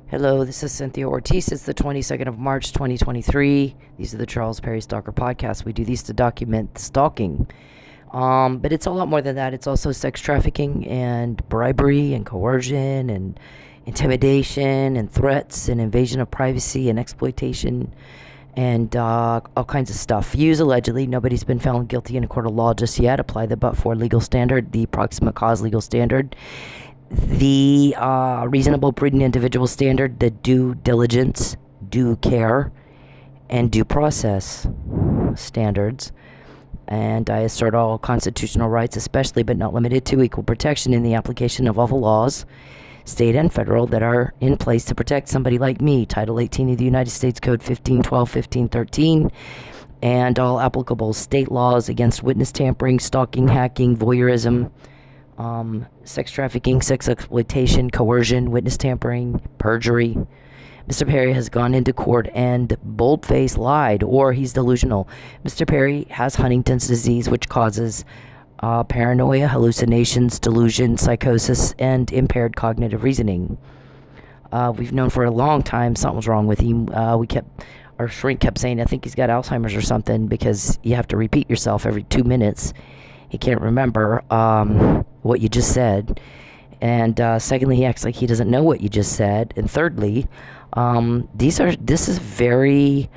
Hello, this is Cynthia Ortiz. It's the 22nd of March, 2023. These are the Charles Perry Stalker podcasts. We do these to document stalking. But it's a lot more than that. It's also sex trafficking and bribery and coercion and intimidation and threats and invasion of privacy and exploitation and all kinds of stuff. Used allegedly. Nobody's been found guilty in a court of law just yet. Apply the but-for legal standard, the proximate cause legal standard, the reasonable, prudent individual standard, the due diligence, due care, and due process standards. And I assert all constitutional rights, especially but not limited to equal protection in the application of all the laws, state and federal, that are in place to protect somebody like me. Title 18 of the United States Code 1512, 1513, and all applicable state laws against witness tampering, stalking, hacking, voyeurism, sex trafficking, sex exploitation, coercion, witness tampering, perjury. Mr. Perry has gone into court and bold-faced lied, or he's delusional. Mr. Perry has Huntington's disease, which causes paranoia, hallucinations, delusion, psychosis, and impaired cognitive reasoning. We've known for a long time something's wrong with him. Our shrink kept saying, I think he's got Alzheimer's or something, because you have to repeat yourself every 2 minutes. He can't remember what you just said. And secondly, he acts like he doesn't know what you just said. And thirdly, this is very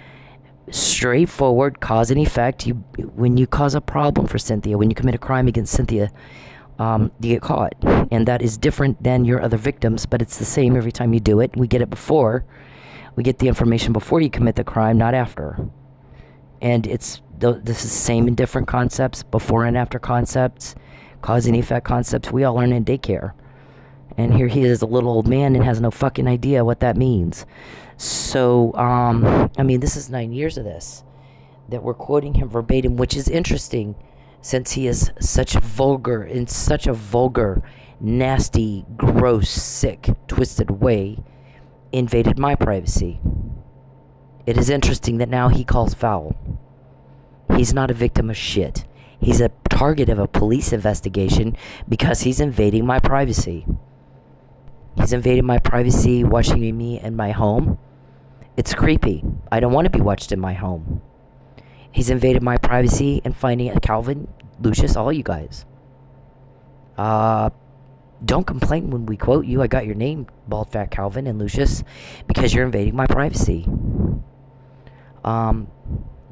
straightforward cause and effect. When you cause a problem for Cynthia, when you commit a crime against Cynthia, you get caught. And that is different than your other victims, but it's the same every time you do it. We get it before. We get the information before you commit the crime, not after. And this is same and different concepts, before and after concepts, cause and effect concepts we all learn in daycare. And here he is, a little old man, and has no fucking idea what that means. So, this is 9 years of this, that we're quoting him verbatim, which is interesting, since he is such a vulgar, nasty, gross, sick, twisted way, invaded my privacy. It is interesting that now he calls foul. He's not a victim of shit. He's a target of a police investigation because he's invading my privacy. He's invading my privacy, watching me in my home. It's creepy. I don't want to be watched in my home. He's invaded my privacy and finding Calvin, Lucius, all you guys. Don't complain when we quote you. I got your name, Bald Fat Calvin and Lucius, because you're invading my privacy.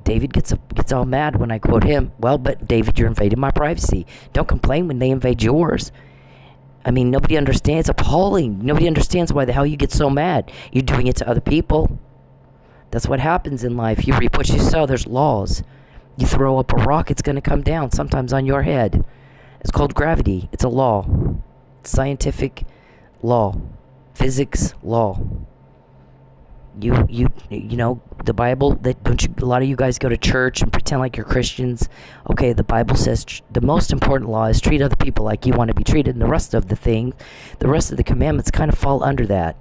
David gets all mad when I quote him. Well, but David, you're invading my privacy. Don't complain when they invade yours. Nobody understands. It's appalling. Nobody understands why the hell you get so mad. You're doing it to other people. That's what happens in life. You reap what you sow. There's laws. You throw up a rock, it's going to come down, sometimes on your head. It's called gravity. It's a law. Scientific law. Physics law. You know the Bible. A lot of you guys go to church and pretend like you're Christians. Okay, the Bible says the most important law is treat other people like you want to be treated, and the rest of the commandments kind of fall under that.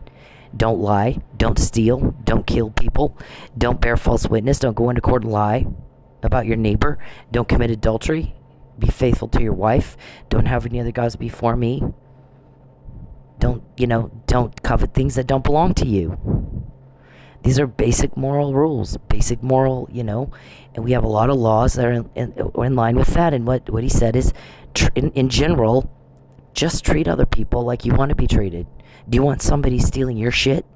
Don't lie, don't steal, don't kill people, don't bear false witness, don't go into court and lie about your neighbor, don't commit adultery, be faithful to your wife, don't have any other gods before me. Don't covet things that don't belong to you. These are basic moral rules, and we have a lot of laws that are in line with that. And what he said is, in general, just treat other people like you want to be treated. Do you want somebody stealing your shit?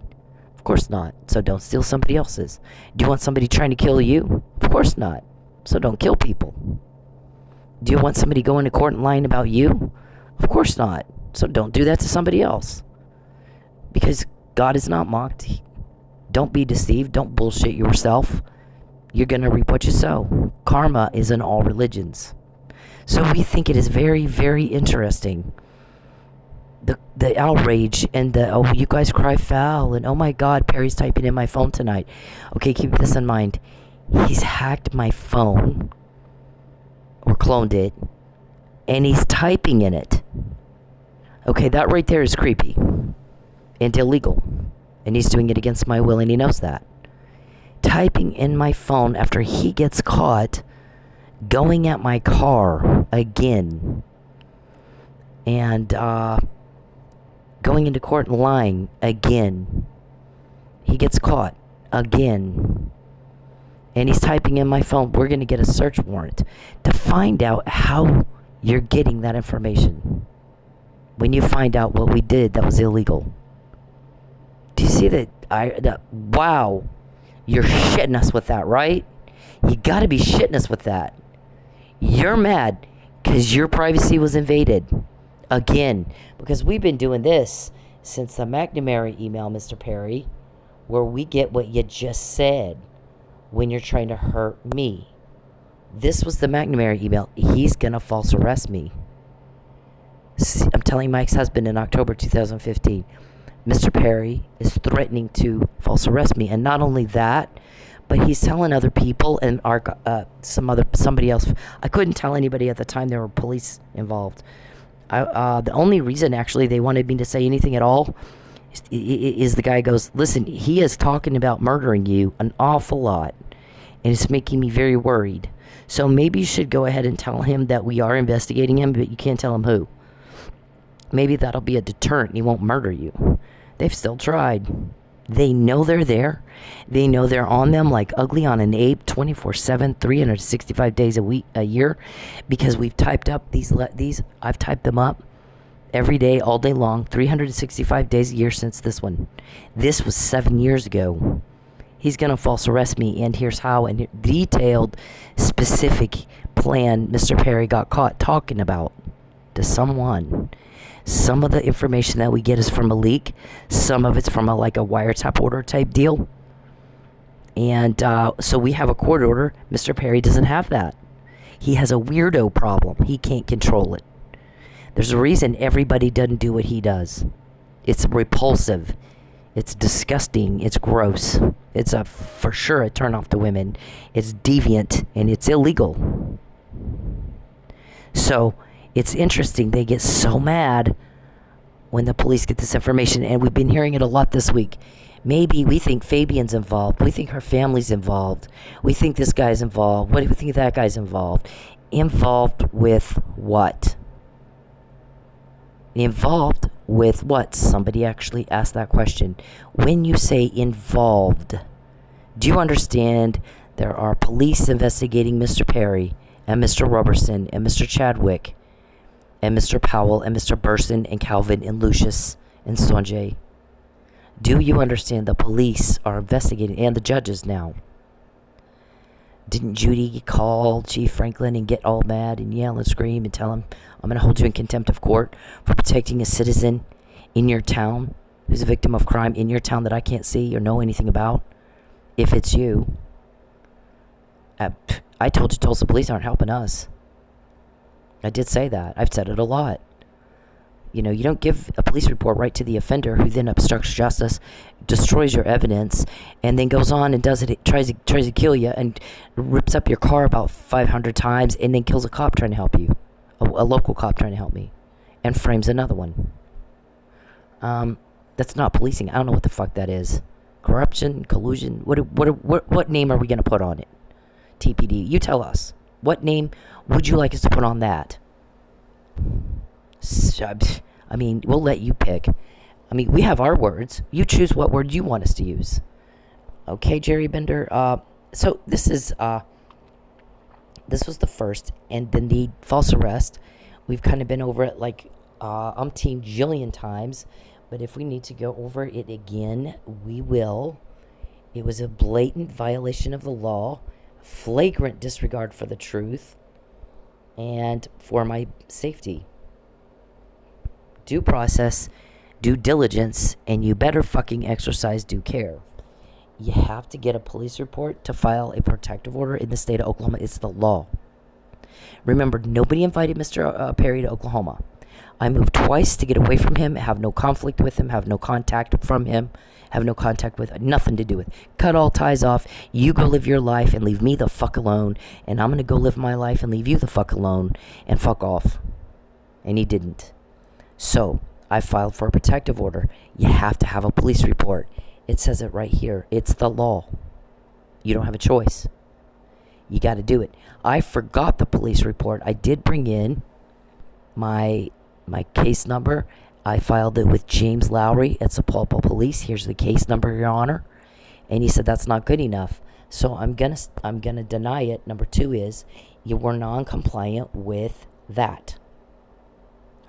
Of course not. So don't steal somebody else's. Do you want somebody trying to kill you? Of course not. So don't kill people. Do you want somebody going to court and lying about you? Of course not. So don't do that to somebody else. Because God is not mocked. Don't be deceived. Don't bullshit yourself. You're going to reap what you sow. Karma is in all religions. So we think it is very, very interesting. The outrage and you guys cry foul, and oh my God, Perry's typing in my phone tonight. Okay, keep this in mind. He's hacked my phone, or cloned it, and he's typing in it. Okay, that right there is creepy and illegal. And he's doing it against my will, and he knows that. Typing in my phone after he gets caught going at my car again. And going into court and lying again. He gets caught again. And he's typing in my phone, we're going to get a search warrant to find out how you're getting that information. When you find out what we did that was illegal. Do you see that? Wow. You're shitting us with that, right? You got to be shitting us with that. You're mad because your privacy was invaded. Again. Because we've been doing this since the McNamara email, Mr. Perry, where we get what you just said when you're trying to hurt me. This was the McNamara email. He's going to false arrest me. I'm telling my ex-husband in October 2015, Mr. Perry is threatening to false arrest me. And not only that, but he's telling other people and somebody else. I couldn't tell anybody at the time. There were police involved. The only reason actually they wanted me to say anything at all is the guy goes, listen, he is talking about murdering you an awful lot, and it's making me very worried. So maybe you should go ahead and tell him that we are investigating him, but you can't tell him who. Maybe that'll be a deterrent and he won't murder you. They've still tried. They know they're there. They know they're on them like ugly on an ape 24/7, 365 days a year, because we've typed up these. I've typed them up every day, all day long, 365 days a year since this one. This was 7 years ago. He's going to false arrest me, and here's how. And detailed, specific plan Mr. Perry got caught talking about to someone. Some of the information that we get is from a leak. Some of it's from a wiretap order type deal. And so we have a court order. Mr. Perry doesn't have that. He has a weirdo problem. He can't control it. There's a reason everybody doesn't do what he does. It's repulsive. It's disgusting. It's gross. It's for sure a turn off to women. It's deviant and it's illegal. So it's interesting. They get so mad when the police get this information, and we've been hearing it a lot this week. Maybe we think Fabian's involved. We think her family's involved. We think this guy's involved. What do we think that guy's involved? Involved with what? Involved with what? Somebody actually asked that question. When you say involved, do you understand there are police investigating Mr. Perry and Mr. Robertson and Mr. Chadwick and Mr. Powell and Mr. Burson and Calvin and Lucius and Sanjay? Do you understand the police are investigating, and the judges now? Didn't Judy call Chief Franklin and get all mad and yell and scream and tell him, I'm going to hold you in contempt of court for protecting a citizen in your town who's a victim of crime in your town that I can't see or know anything about? If it's you. I told you Tulsa police aren't helping us. I did say that. I've said it a lot. You know, you don't give a police report right to the offender, who then obstructs justice, destroys your evidence, and then goes on and does it, tries to kill you, and rips up your car about 500 times, and then kills a cop trying to help you, a local cop trying to help me, and frames another one. That's not policing. I don't know what the fuck that is. Corruption, collusion. What name are we gonna put on it? TPD. You tell us. What name would you like us to put on that? I mean, we'll let you pick. I mean, we have our words. You choose what word you want us to use. Okay, Jerry Bender. So this was the first, and then the false arrest. We've kind of been over it like umpteen jillion times, but if we need to go over it again, we will. It was a blatant violation of the law, flagrant disregard for the truth, and for my safety. Due process, due diligence, and you better fucking exercise due care. You have to get a police report to file a protective order in the state of Oklahoma. It's the law. Remember, nobody invited Mr. Perry to Oklahoma. I moved twice to get away from him, have no conflict with him, have no contact from him, have no contact with, nothing to do with. Cut all ties off. You go live your life and leave me the fuck alone, and I'm going to go live my life and leave you the fuck alone and fuck off. And he didn't. So, I filed for a protective order. You have to have a police report. It says it right here. It's the law. You don't have a choice. You got to do it. I forgot the police report. I did bring in my case number. I filed it with James Lowry at Sapulpa Police. Here's the case number, Your Honor. And he said, that's not good enough. So I'm gonna deny it. Number 2 is you were non-compliant with that.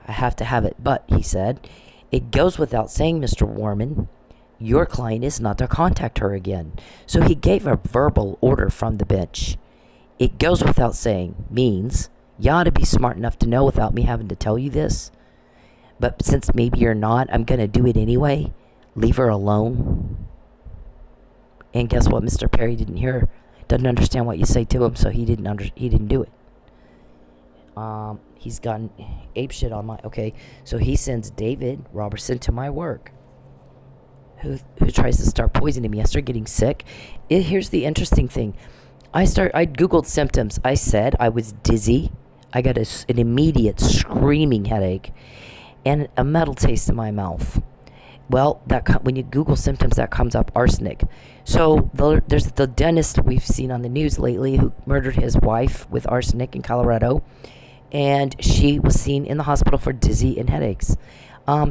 I have to have it. But, he said, it goes without saying, Mr. Warman, your client is not to contact her again. So he gave a verbal order from the bench. It goes without saying means you ought to be smart enough to know without me having to tell you this. But since maybe you're not, I'm going to do it anyway. Leave her alone. And guess what? Mr. Perry doesn't understand what you say to him, so he didn't do it. He's gotten ape shit on my... Okay, so he sends David Robertson to my work, who tries to start poisoning me. I start getting sick. Here's the interesting thing. I Googled symptoms. I said I was dizzy. I got an immediate screaming headache and a metal taste in my mouth. Well, when you Google symptoms, that comes up arsenic. So there's the dentist we've seen on the news lately who murdered his wife with arsenic in Colorado. And she was seen in the hospital for dizzy and headaches.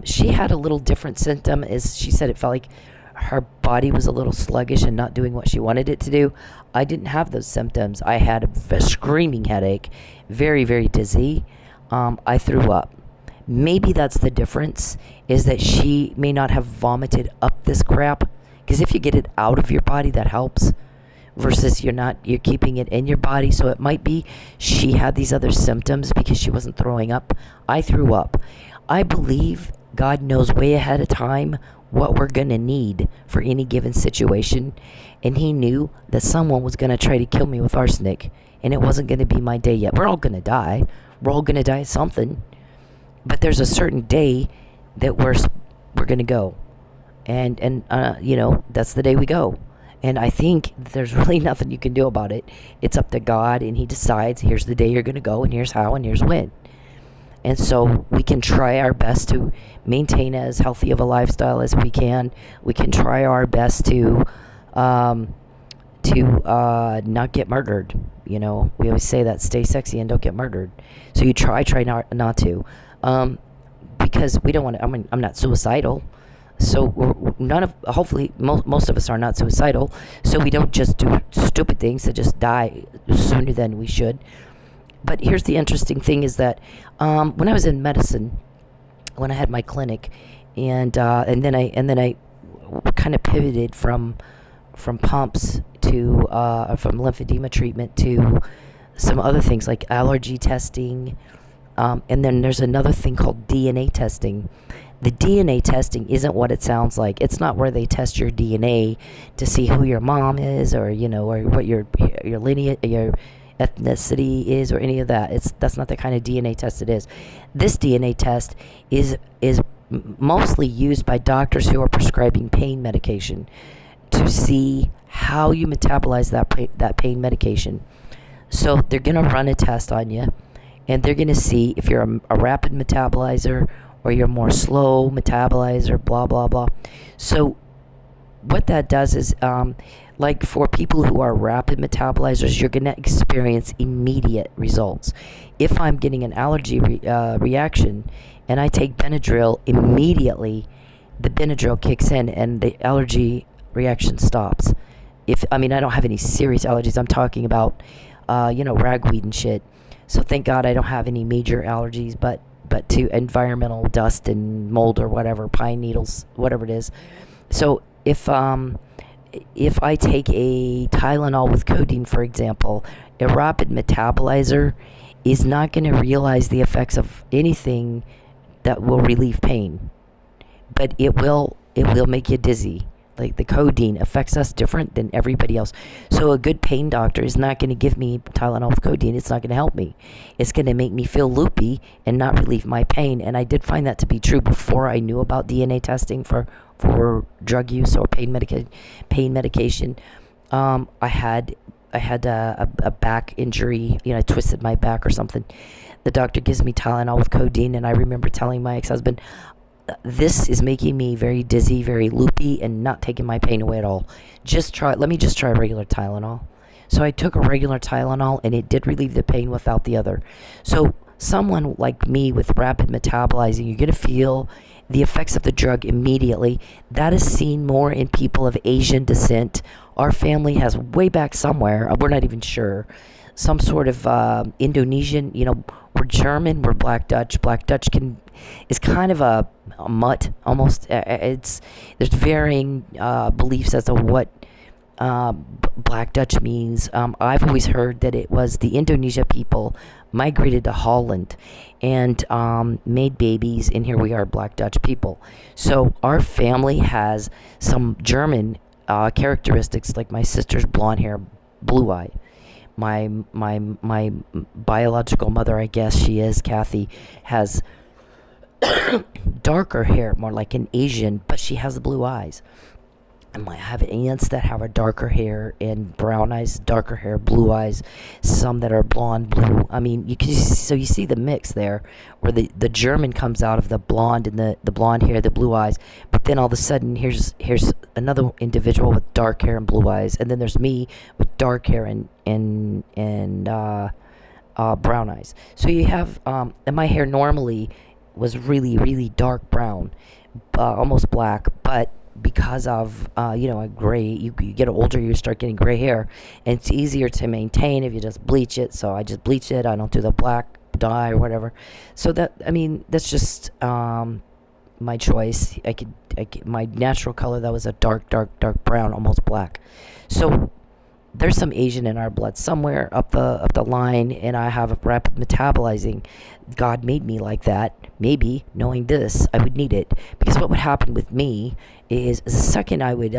She had a little different symptom. As she said, it felt like her body was a little sluggish and not doing what she wanted it to do. I didn't have those symptoms. I had a screaming headache, very, very dizzy. I threw up. Maybe that's the difference, is that she may not have vomited up this crap. Because if you get it out of your body, that helps. Versus you're keeping it in your body. So it might be she had these other symptoms because she wasn't throwing up. I threw up. I believe God knows way ahead of time what we're going to need for any given situation. And he knew that someone was going to try to kill me with arsenic. And it wasn't going to be my day yet. We're all going to die. We're all going to die of something. But there's a certain day that we're going to go. And that's the day we go. And I think there's really nothing you can do about it. It's up to God, and he decides, here's the day you're going to go, and here's how, and here's when. And so we can try our best to maintain as healthy of a lifestyle as we can. We can try our best to not get murdered. We always say that, stay sexy and don't get murdered. So you try not to. Because we don't want to, I'm not suicidal. So hopefully most of us are not suicidal. So we don't just do stupid things to just die sooner than we should. But here's the interesting thing is that when I was in medicine, when I had my clinic, and then I kind of pivoted from pumps to from lymphedema treatment to some other things like allergy testing, and then there's another thing called DNA testing. The DNA testing isn't what it sounds like. It's not where they test your DNA to see who your mom is, or or what your lineage, your ethnicity is, or any of that. That's not the kind of DNA test it is. This DNA test is mostly used by doctors who are prescribing pain medication to see how you metabolize that pain medication. So they're gonna run a test on you, and they're gonna see if you're a rapid metabolizer or you're more slow metabolizer, blah, blah, blah. So what that does is, like for people who are rapid metabolizers, you're going to experience immediate results. If I'm getting an allergy reaction and I take Benadryl, immediately the Benadryl kicks in and the allergy reaction stops. I don't have any serious allergies. I'm talking about, ragweed and shit. So thank God I don't have any major allergies, but to environmental dust and mold or whatever, pine needles, whatever it is. So if I take a Tylenol with codeine, for example, a rapid metabolizer is not going to realize the effects of anything that will relieve pain, but it will make you dizzy. Like the codeine affects us different than everybody else. So a good pain doctor is not going to give me Tylenol with codeine. It's not going to help me. It's going to make me feel loopy and not relieve my pain. And I did find that to be true before I knew about DNA testing for drug use or pain medication. I had a back injury. I twisted my back or something. The doctor gives me Tylenol with codeine, and I remember telling my ex-husband, this is making me very dizzy, very loopy, and not taking my pain away at all. Let me just try regular Tylenol. So I took a regular Tylenol, and it did relieve the pain without the other. So someone like me with rapid metabolizing, you're going to feel the effects of the drug immediately. That is seen more in people of Asian descent. Our family has way back somewhere, we're not even sure, some sort of Indonesian, we're German, we're Black Dutch. Black Dutch is kind of a mutt almost. There's varying beliefs as to what Black Dutch means. I've always heard that it was the Indonesia people migrated to Holland and made babies, and here we are, Black Dutch people. So our family has some German characteristics, like my sister's blonde hair, blue eye. My biological mother, I guess she is, Kathy, has darker hair, more like an Asian, but she has blue eyes. And I have aunts that have a darker hair and brown eyes, darker hair, blue eyes, some that are blonde, blue. I mean, you see the mix there, where the German comes out of the blonde and the blonde hair, the blue eyes, but then all of a sudden here's another individual with dark hair and blue eyes, and then there's me with dark hair and brown eyes. So you have, and my hair normally was really, really dark brown, almost black, but because of a gray, you get older, you start getting gray hair, and it's easier to maintain if you just bleach it. So I just bleach it. I don't do the black dye or whatever. So that's just my choice. I could my natural color, that was a dark brown, almost black. So there's some Asian in our blood somewhere up the line, and I have a rapid metabolizing. God made me like that. Maybe knowing this, I would need it, because what would happen with me is the second I would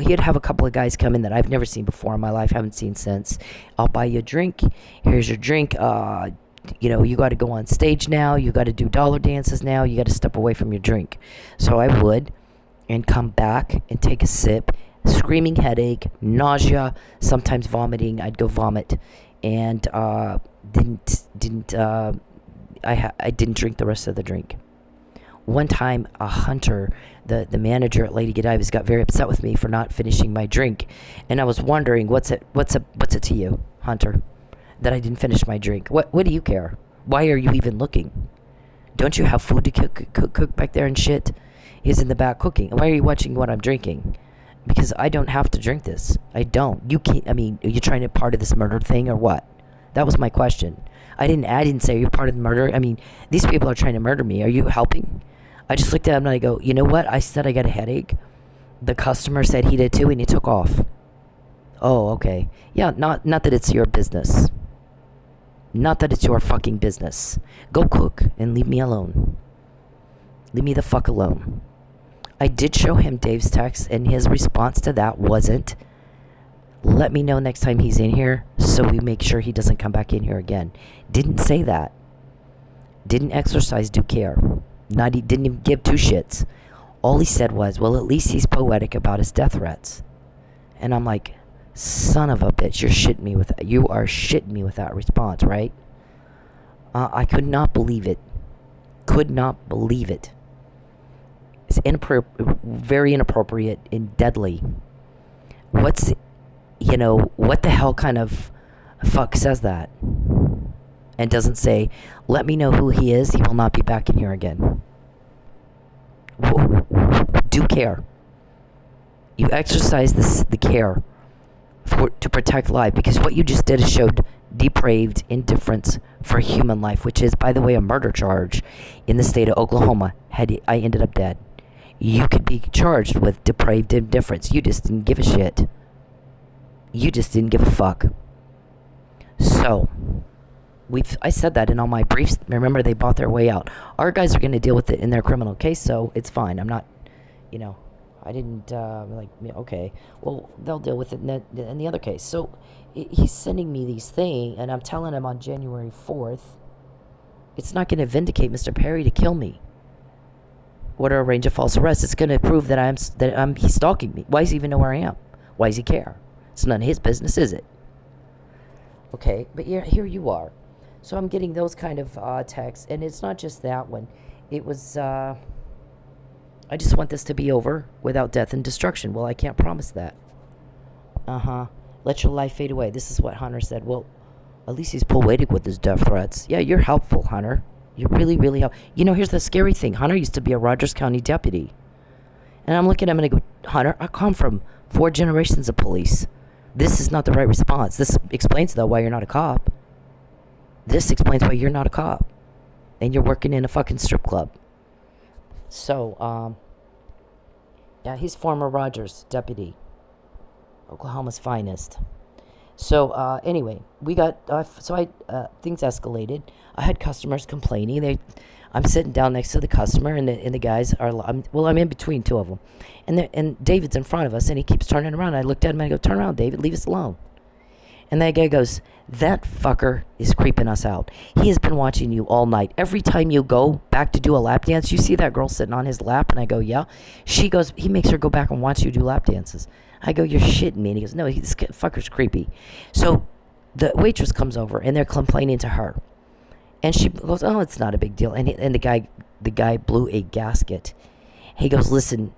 he'd have a couple of guys come in that I've never seen before in my life, haven't seen since. I'll buy you a drink. Here's your drink. You got to go on stage now. You got to do dollar dances now. You got to step away from your drink. So I would, and come back and take a sip. Screaming headache, nausea, sometimes vomiting. I'd go vomit, and I didn't drink the rest of the drink. One time, a hunter, the manager at Lady Godiva's, got very upset with me for not finishing my drink, and I was wondering, what's it to you, Hunter, that I didn't finish my drink? What do you care? Why are you even looking? Don't you have food to cook back there and shit? He's in the back cooking. Why are you watching what I'm drinking? Because I don't have to drink this. I don't. You can't. I mean, are you trying to be part of this murder thing or what? That was my question. I didn't say you're part of the murder. I mean, these people are trying to murder me. Are you helping? I just looked at him and I go, you know what? I said I got a headache. The customer said he did too, and he took off. Oh, okay. Yeah, not that it's your business. Not that it's your fucking business. Go cook and leave me alone. Leave me the fuck alone. I did show him Dave's text, and his response to that wasn't, let me know next time he's in here so we make sure he doesn't come back in here again. Didn't say that. Didn't exercise due care. He didn't even give two shits. All he said was, well, at least he's poetic about his death threats. And I'm like, son of a bitch, you're shitting me with that. You are shitting me with that response, right? I could not believe it. Could not believe it. It's very inappropriate and deadly. What the hell kind of fuck says that? And doesn't say, let me know who he is, he will not be back in here again. Do care. You exercise the care to protect life, because what you just did is showed depraved indifference for human life, which is, by the way, a murder charge in the state of Oklahoma. Had I ended up dead, you could be charged with depraved indifference. You just didn't give a shit. You just didn't give a fuck. So, I said that in all my briefs. Remember, they bought their way out. Our guys are going to deal with it in their criminal case, so it's fine. I'm not, I didn't, okay. Well, they'll deal with it in the other case. So, he's sending me these things, and I'm telling him on January 4th, it's not going to vindicate Mr. Perry to kill me. What are a range of false arrests? It's going to prove that he's stalking me. Why does he even know where I am? Why does he care? It's none of his business, is it? Okay, but here you are. So I'm getting those kind of texts, and it's not just that one. It was, I just want this to be over without death and destruction. Well, I can't promise that. Let your life fade away. This is what Hunter said. Well, at least he's poetic with his death threats. Yeah, you're helpful, Hunter. You really, really help. Here's the scary thing. Hunter used to be a Rogers County deputy. And I'm looking at him and I go, Hunter, I come from 4 generations of police. This is not the right response. This explains, though, why you're not a cop. This explains why you're not a cop. And you're working in a fucking strip club. So, yeah, he's former Rogers deputy. Oklahoma's finest. So, anyway, we got, things escalated. I had customers complaining. I'm sitting down next to the customer, and the guys are, I'm in between 2 of them. And David's in front of us, and he keeps turning around. I looked at him, and I go, turn around, David, leave us alone. And that guy goes, that fucker is creeping us out. He has been watching you all night. Every time you go back to do a lap dance, you see that girl sitting on his lap? And I go, yeah. She goes, he makes her go back and watch you do lap dances. I go, you're shitting me. And he goes, no, this fucker's creepy. So the waitress comes over, and they're complaining to her. And she goes, oh, it's not a big deal. And the guy blew a gasket. He goes, listen,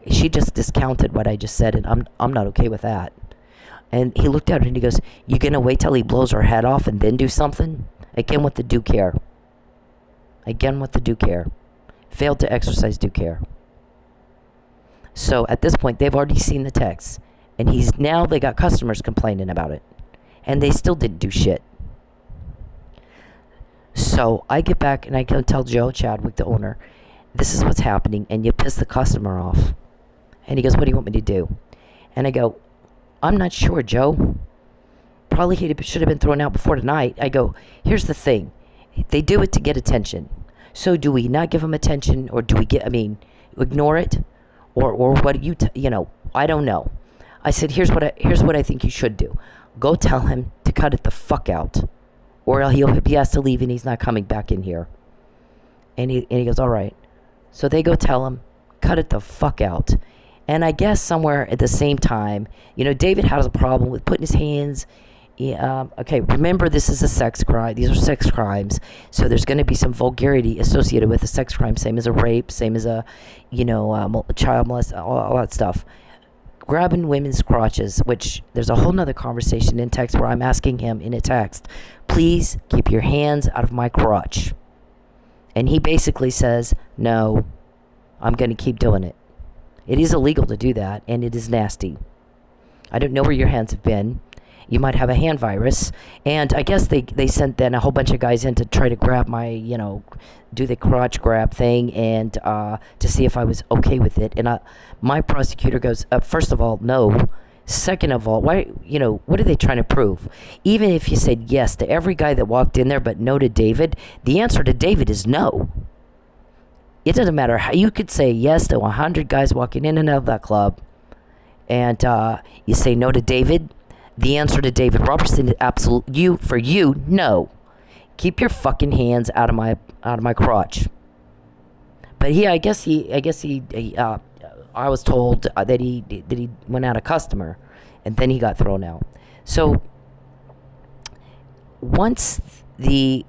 she just discounted what I just said, and I'm not okay with that. And he looked at her and he goes, you gonna wait till he blows her head off and then do something? Again with the due care. Failed to exercise due care. So at this point, they've already seen the text. And they got customers complaining about it. And they still didn't do shit. So I get back and I can tell Joe Chadwick, the owner, this is what's happening, and you piss the customer off. And he goes, what do you want me to do? And I go, I'm not sure, Joe. Probably he should have been thrown out before tonight. I go, here's the thing. They do it to get attention. So do we not give them attention, or do we ignore it? Or what do you, I don't know. I said, here's what I think you should do. Go tell him to cut it the fuck out. Or he has to leave and he's not coming back in here. And he goes, all right. So they go tell him, cut it the fuck out. And I guess somewhere at the same time, David has a problem with putting his hands. Okay, remember, this is a sex crime. These are sex crimes. So there's going to be some vulgarity associated with a sex crime, same as a rape, same as a, child molest, all that stuff. Grabbing women's crotches, which there's a whole nother conversation in text where I'm asking him in a text, please keep your hands out of my crotch. And he basically says, no, I'm going to keep doing it. It is illegal to do that, and it is nasty. I don't know where your hands have been. You might have a hand virus. And I guess they sent then a whole bunch of guys in to try to grab my, do the crotch grab thing, and to see if I was okay with it. And my prosecutor goes, first of all, no. Second of all, why, what are they trying to prove? Even if you said yes to every guy that walked in there but no to David, the answer to David is no. It doesn't matter how you could say yes to 100 guys walking in and out of that club, and you say no to David. The answer to David Robertson is absolute. For you, no. Keep your fucking hands out of my crotch. But I was told that he went out a customer, and then he got thrown out. So once I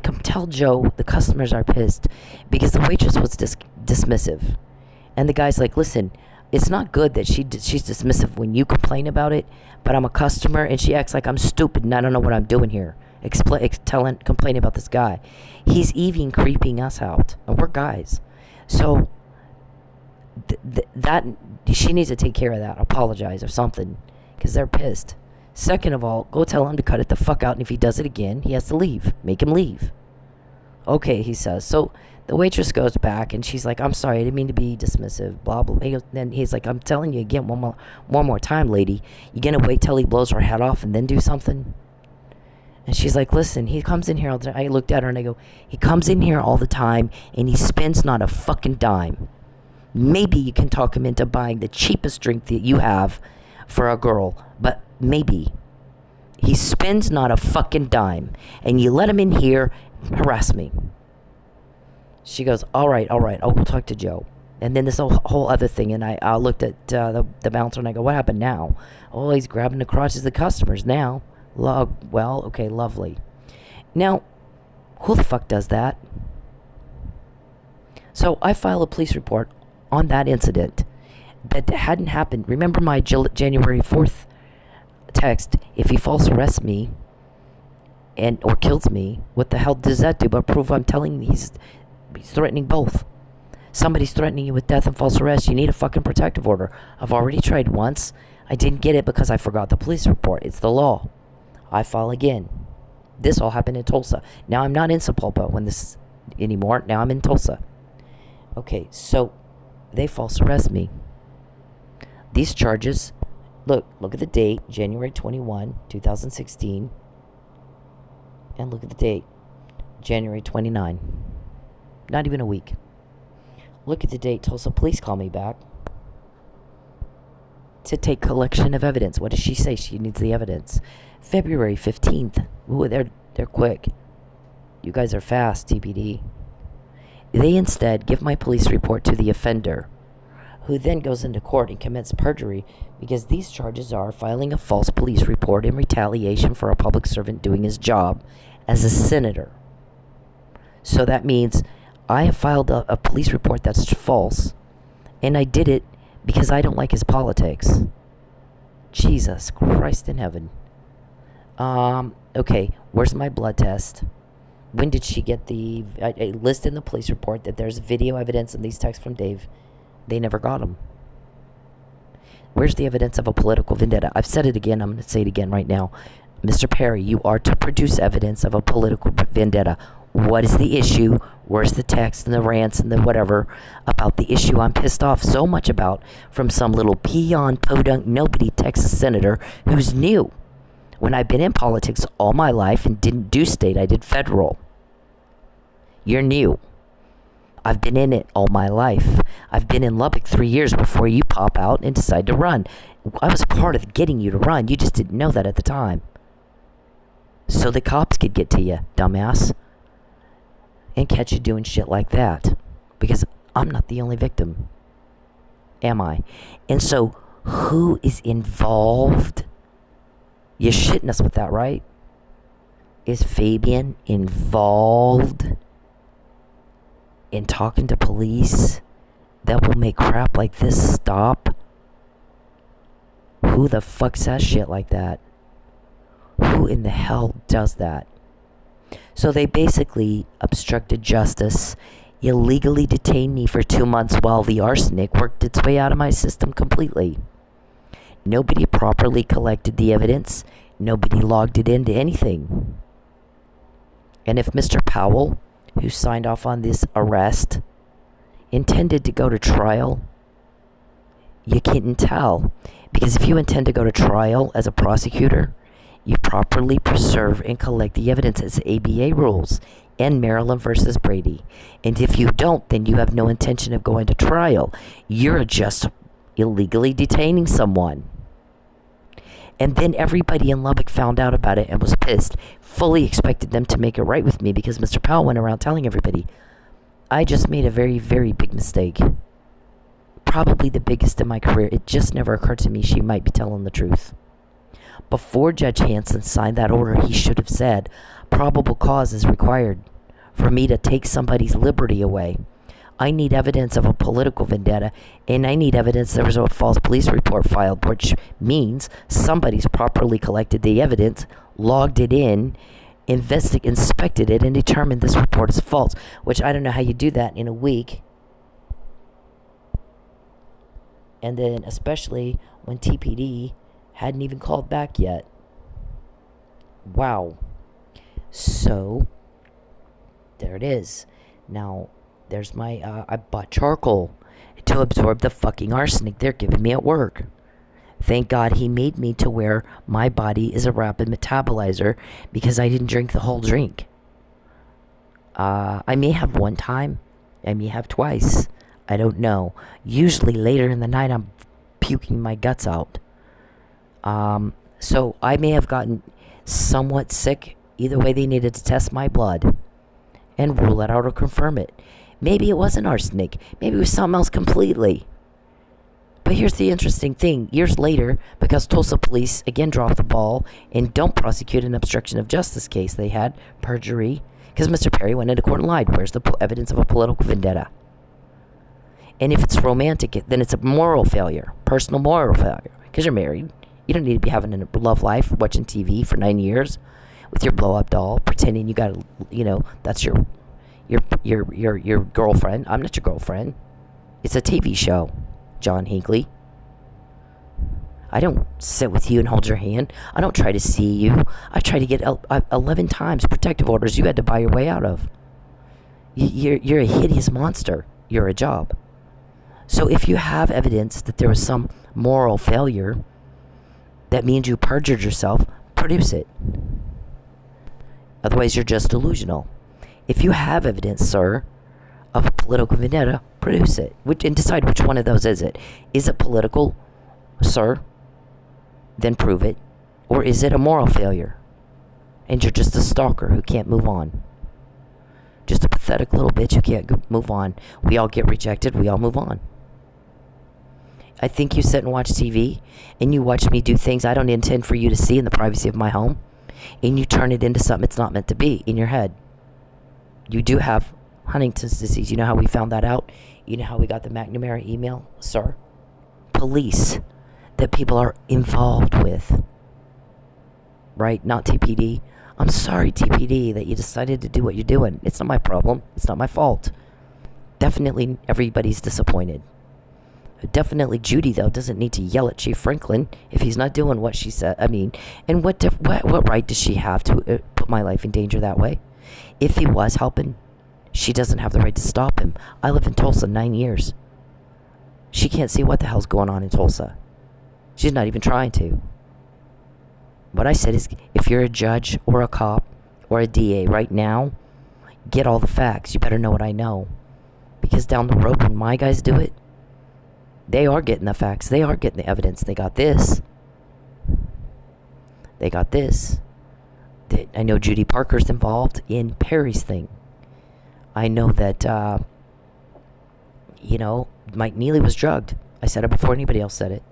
can tell Joe the customers are pissed because the waitress was dismissive, and the guy's like, listen, it's not good that she's dismissive when you complain about it, but I'm a customer and she acts like I'm stupid and I don't know what I'm doing here. Complaining about this guy. He's even creeping us out, and we're guys. So that she needs to take care of that, apologize or something, because they're pissed. Second of all, go tell him to cut it the fuck out, and if he does it again, he has to leave. Make him leave. Okay, he says. So the waitress goes back, and she's like, I'm sorry, I didn't mean to be dismissive, blah, blah. Then he's like, I'm telling you again one more time, lady. You gonna wait till he blows her head off and then do something? And she's like, listen, he comes in here all the time. I looked at her, and I go, he comes in here all the time, and he spends not a fucking dime. Maybe you can talk him into buying the cheapest drink that you have for a girl, but maybe. He spends not a fucking dime, and you let him in here harass me. She goes, all right, I'll go talk to Joe. And then this whole other thing, and I looked at the bouncer, and I go, what happened now? Oh, he's grabbing the crotches of the customers now. Well, okay, lovely. Now, who the fuck does that? So I file a police report on that incident that hadn't happened. Remember my January 4th text, if he false arrests me, and or kills me, what the hell does that do but prove I'm telling you he's threatening both? Somebody's threatening you with death and false arrest. You need a fucking protective order. I've already tried once. I didn't get it because I forgot the police report. It's the law. I file again. This all happened in Tulsa. Now I'm not in Sepulpa when this anymore. Now I'm in Tulsa. Okay, so they false arrest me. These charges, look at the date, January 21, 2016. And look at the date, January 29. Not even a week. Look at the date, Tulsa police call me back to take collection of evidence. What does she say? She needs the evidence. February 15th. Ooh, they're quick. You guys are fast, TPD. They instead give my police report to the offender, who then goes into court and commits perjury because these charges are filing a false police report in retaliation for a public servant doing his job as a senator. So that means I have filed a police report that's false, and I did it because I don't like his politics. Jesus Christ in heaven. Okay, where's my blood test? When did she get I list in the police report that there's video evidence in these texts from Dave. They never got them. Where's the evidence of a political vendetta? I've said it again. I'm going to say it again right now. Mr. Perry, you are to produce evidence of a political vendetta. What is the issue? Where's the text and the rants and the whatever about the issue I'm pissed off so much about from some little peon, podunk, nobody Texas senator who's new? When I've been in politics all my life and didn't do state, I did federal. You're new. I've been in it all my life. I've been in Lubbock 3 years before you pop out and decide to run. I was part of getting you to run. You just didn't know that at the time. So the cops could get to you, dumbass, and catch you doing shit like that. Because I'm not the only victim. Am I? And so, who is involved? You're shitting us with that, right? Is Fabian involved in talking to police that will make crap like this stop? Who the fuck says shit like that? Who in the hell does that? So they basically obstructed justice, illegally detained me for 2 months while the arsenic worked its way out of my system completely. Nobody properly collected the evidence. Nobody logged it into anything. And if Mr. Powell, who signed off on this arrest, intended to go to trial, you couldn't tell. Because if you intend to go to trial as a prosecutor, you properly preserve and collect the evidence as ABA rules and Maryland versus Brady. And if you don't, then you have no intention of going to trial. You're just illegally detaining someone. And then everybody in Lubbock found out about it and was pissed. Fully expected them to make it right with me because Mr. Powell went around telling everybody, I just made a very, very big mistake. Probably the biggest in my career. It just never occurred to me she might be telling the truth. Before Judge Hanson signed that order, he should have said, probable cause is required for me to take somebody's liberty away. I need evidence of a political vendetta, and I need evidence there was a false police report filed, which means somebody's properly collected the evidence, logged it in, inspected it, and determined this report is false, which I don't know how you do that in a week. And then especially when TPD hadn't even called back yet. Wow. So, there it is. Now, there's my, I bought charcoal to absorb the fucking arsenic they're giving me at work. Thank God he made me to where my body is a rapid metabolizer because I didn't drink the whole drink. I may have one time. I may have twice. I don't know. Usually later in the night I'm puking my guts out. So I may have gotten somewhat sick. Either way, they needed to test my blood and rule it out or confirm it. Maybe it wasn't arsenic. Maybe it was something else completely. But here's the interesting thing. Years later, because Tulsa police again dropped the ball and don't prosecute an obstruction of justice case, they had perjury because Mr. Perry went into court and lied. Where's the evidence of a political vendetta? And if it's romantic, then it's a moral failure, personal moral failure, because you're married. You don't need to be having a love life, watching TV for 9 years. with your blow up doll, pretending you got, that's your girlfriend. I'm not your girlfriend. It's a TV show, John Hinckley. I don't sit with you and hold your hand. I don't try to see you. I try to get 11 times protective orders you had to buy your way out of. You're a hideous monster. You're a job. So if you have evidence that there was some moral failure, that means you perjured yourself, produce it. Otherwise, you're just delusional. If you have evidence, sir, of a political vendetta, produce it. And decide which one of those is it. Is it political, sir? Then prove it. Or is it a moral failure? And you're just a stalker who can't move on. Just a pathetic little bitch who can't move on. We all get rejected. We all move on. I think you sit and watch TV, and you watch me do things I don't intend for you to see in the privacy of my home, and you turn it into something it's not meant to be in your head. You do have Huntington's disease. You know how we found that out? You know how we got the McNamara email, sir? Police that people are involved with. Right? Not TPD. I'm sorry, TPD, that you decided to do what you're doing. It's not my problem. It's not my fault. Definitely everybody's disappointed. Definitely Judy, though, doesn't need to yell at Chief Franklin if he's not doing what she said. I mean, and what right does she have to put my life in danger that way? If he was helping, she doesn't have the right to stop him. I live in Tulsa 9 years. She can't see what the hell's going on in Tulsa. She's not even trying to. What I said is, if you're a judge or a cop or a DA right now, get all the facts. You better know what I know. Because down the road, when my guys do it, they are getting the facts. They are getting the evidence. They got this. They got this. I know Judy Parker's involved in Perry's thing. I know that, Mike Neely was drugged. I said it before anybody else said it.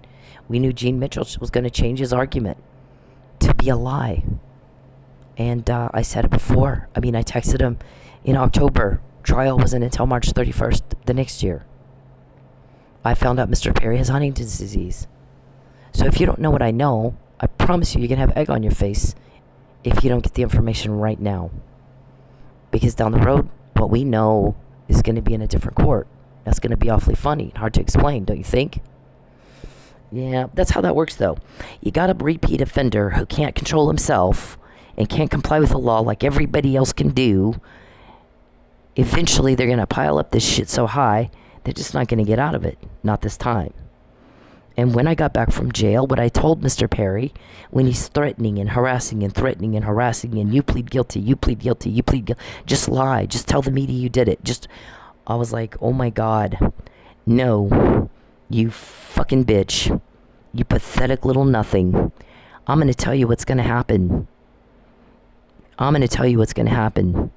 We knew Gene Mitchell was going to change his argument to be a lie. And I said it before. I texted him in October. Trial wasn't until March 31st the next year. I found out Mr. Perry has Huntington's disease. So if you don't know what I know, I promise you're going to have egg on your face if you don't get the information right now. Because down the road, what we know is going to be in a different court. That's going to be awfully funny and hard to explain, don't you think? Yeah, that's how that works, though. You got a repeat offender who can't control himself and can't comply with the law like everybody else can do. Eventually, they're going to pile up this shit so high, they're just not going to get out of it. Not this time. And when I got back from jail, what I told Mr. Perry, when he's threatening and harassing and threatening and harassing, and you plead guilty, you plead guilty, you plead guilty, just lie, just tell the media you did it. I was like, oh my God, no, you fucking bitch, you pathetic little nothing. I'm going to tell you what's going to happen. I'm going to tell you what's going to happen.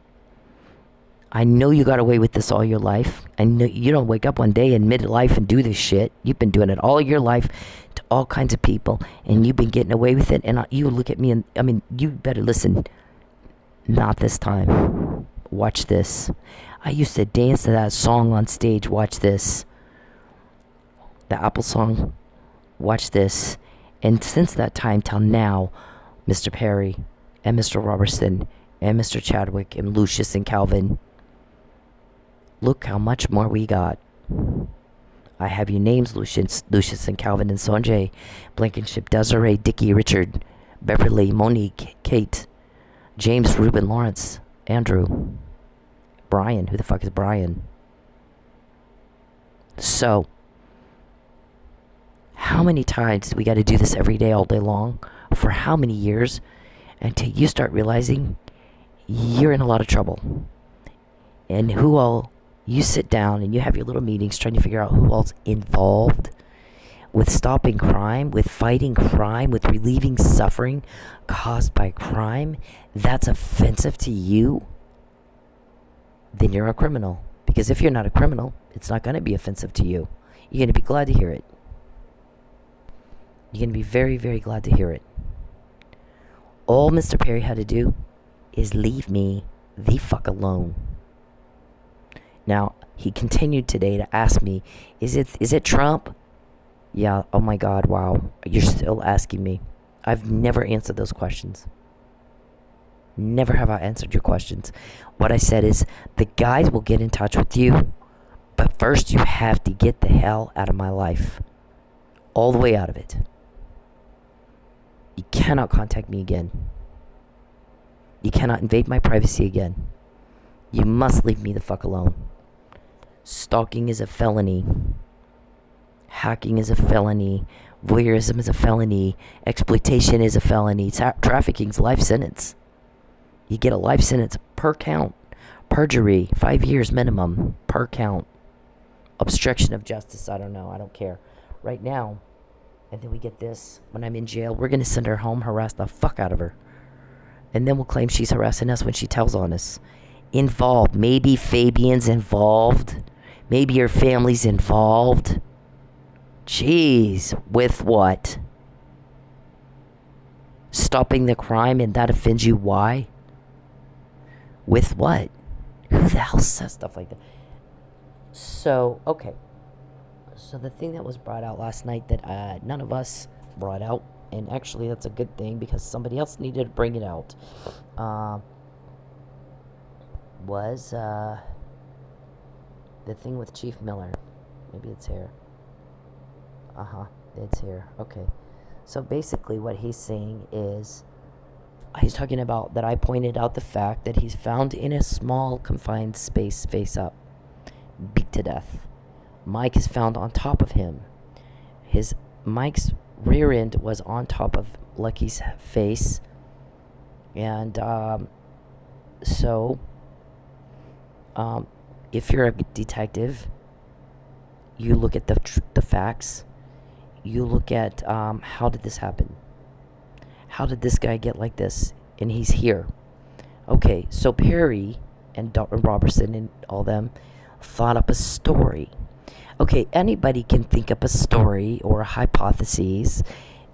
I know you got away with this all your life. I know you don't wake up one day in midlife and do this shit. You've been doing it all your life to all kinds of people, and you've been getting away with it. And you look at me and, you better listen. Not this time. Watch this. I used to dance to that song on stage. Watch this. The Apple song. Watch this. And since that time till now, Mr. Perry and Mr. Robertson and Mr. Chadwick and Lucius and Calvin, look how much more we got. I have your names, Lucius and Calvin and Sanjay, Blankenship, Desiree, Dickie, Richard, Beverly, Monique, Kate, James, Ruben, Lawrence, Andrew, Brian. Who the fuck is Brian? So, how many times do we got to do this every day, all day long? For how many years? Until you start realizing you're in a lot of trouble. And who all... You sit down and you have your little meetings trying to figure out who else involved with stopping crime, with fighting crime, with relieving suffering caused by crime. That's offensive to you. Then you're a criminal. Because if you're not a criminal, it's not going to be offensive to you. You're going to be glad to hear it. You're going to be very, very glad to hear it. All Mr. Perry had to do is leave me the fuck alone. Now, he continued today to ask me, is it Trump? Yeah, oh my God, wow. You're still asking me. I've never answered those questions. Never have I answered your questions. What I said is the guys will get in touch with you, but first you have to get the hell out of my life. All the way out of it. You cannot contact me again. You cannot invade my privacy again. You must leave me the fuck alone. Stalking is a felony. Hacking is a felony. Voyeurism is a felony. Exploitation is a felony. Trafficking's a life sentence. You get a life sentence per count. Perjury, 5 years minimum per count. Obstruction of justice, I don't know. I don't care. Right now, and then we get this. When I'm in jail, we're going to send her home, harass the fuck out of her. And then we'll claim she's harassing us when she tells on us. Involved. Maybe Fabian's involved. Maybe your family's involved. Jeez. With what? Stopping the crime, and that offends you. Why? With what? Who the hell says stuff like that? So, okay. So the thing that was brought out last night that none of us brought out, and actually that's a good thing because somebody else needed to bring it out, was the thing with Chief Miller. Maybe it's here. It's here. Okay. So basically what he's saying is, he's talking about that I pointed out the fact that he's found in a small confined space, face up, beat to death. Mike is found on top of him. Mike's rear end was on top of Lucky's face. And if you're a detective, you look at the facts. You look at how did this happen? How did this guy get like this? And he's here. Okay, so Perry and Robertson and all them thought up a story. Okay, anybody can think up a story or a hypothesis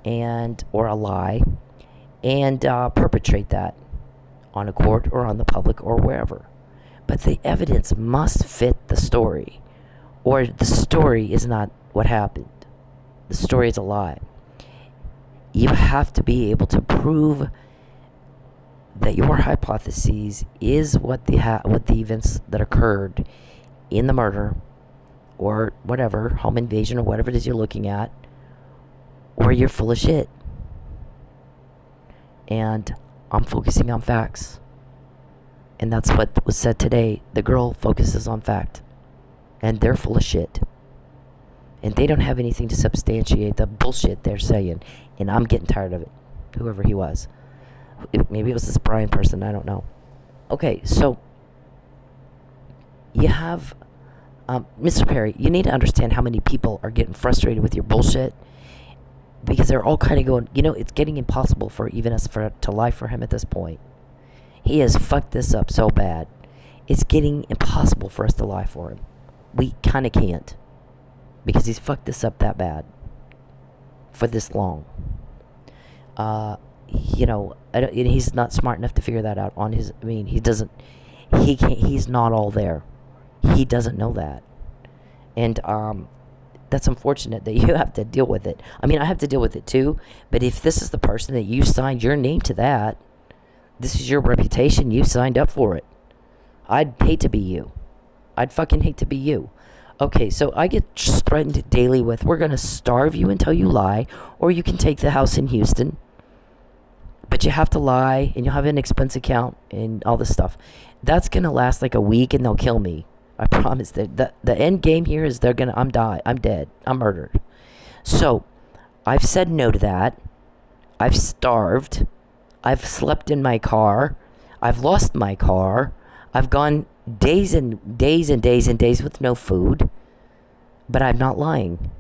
or a lie and perpetrate that on a court or on the public or wherever. But the evidence must fit the story, or the story is not what happened. The story is a lie. You have to be able to prove that your hypothesis is what the events that occurred in the murder or whatever, home invasion or whatever it is you're looking at, or you're full of shit. And I'm focusing on facts. And that's what was said today. The girl focuses on fact. And they're full of shit. And they don't have anything to substantiate the bullshit they're saying. And I'm getting tired of it. Whoever he was. Maybe it was this Brian person. I don't know. Okay, so you have... Mr. Perry, you need to understand how many people are getting frustrated with your bullshit. Because they're all kind of going... it's getting impossible for even us to lie for him at this point. He has fucked this up so bad. It's getting impossible for us to lie for him. We kind of can't. Because he's fucked this up that bad. For this long. He's not smart enough to figure that out on his... he doesn't... He can't... He's not all there. He doesn't know that. And, that's unfortunate that you have to deal with it. I have to deal with it too. But if this is the person that you signed your name to that... This is your reputation. You signed up for it. I'd hate to be you. I'd fucking hate to be you. Okay, so I get threatened daily with, we're going to starve you until you lie, or you can take the house in Houston. But you have to lie, and you'll have an expense account, and all this stuff. That's going to last like a week, and they'll kill me. I promise. The end game here is I'm dead. I'm murdered. So, I've said no to that. I've starved. I've slept in my car. I've lost my car. I've gone days and days and days and days with no food. But I'm not lying.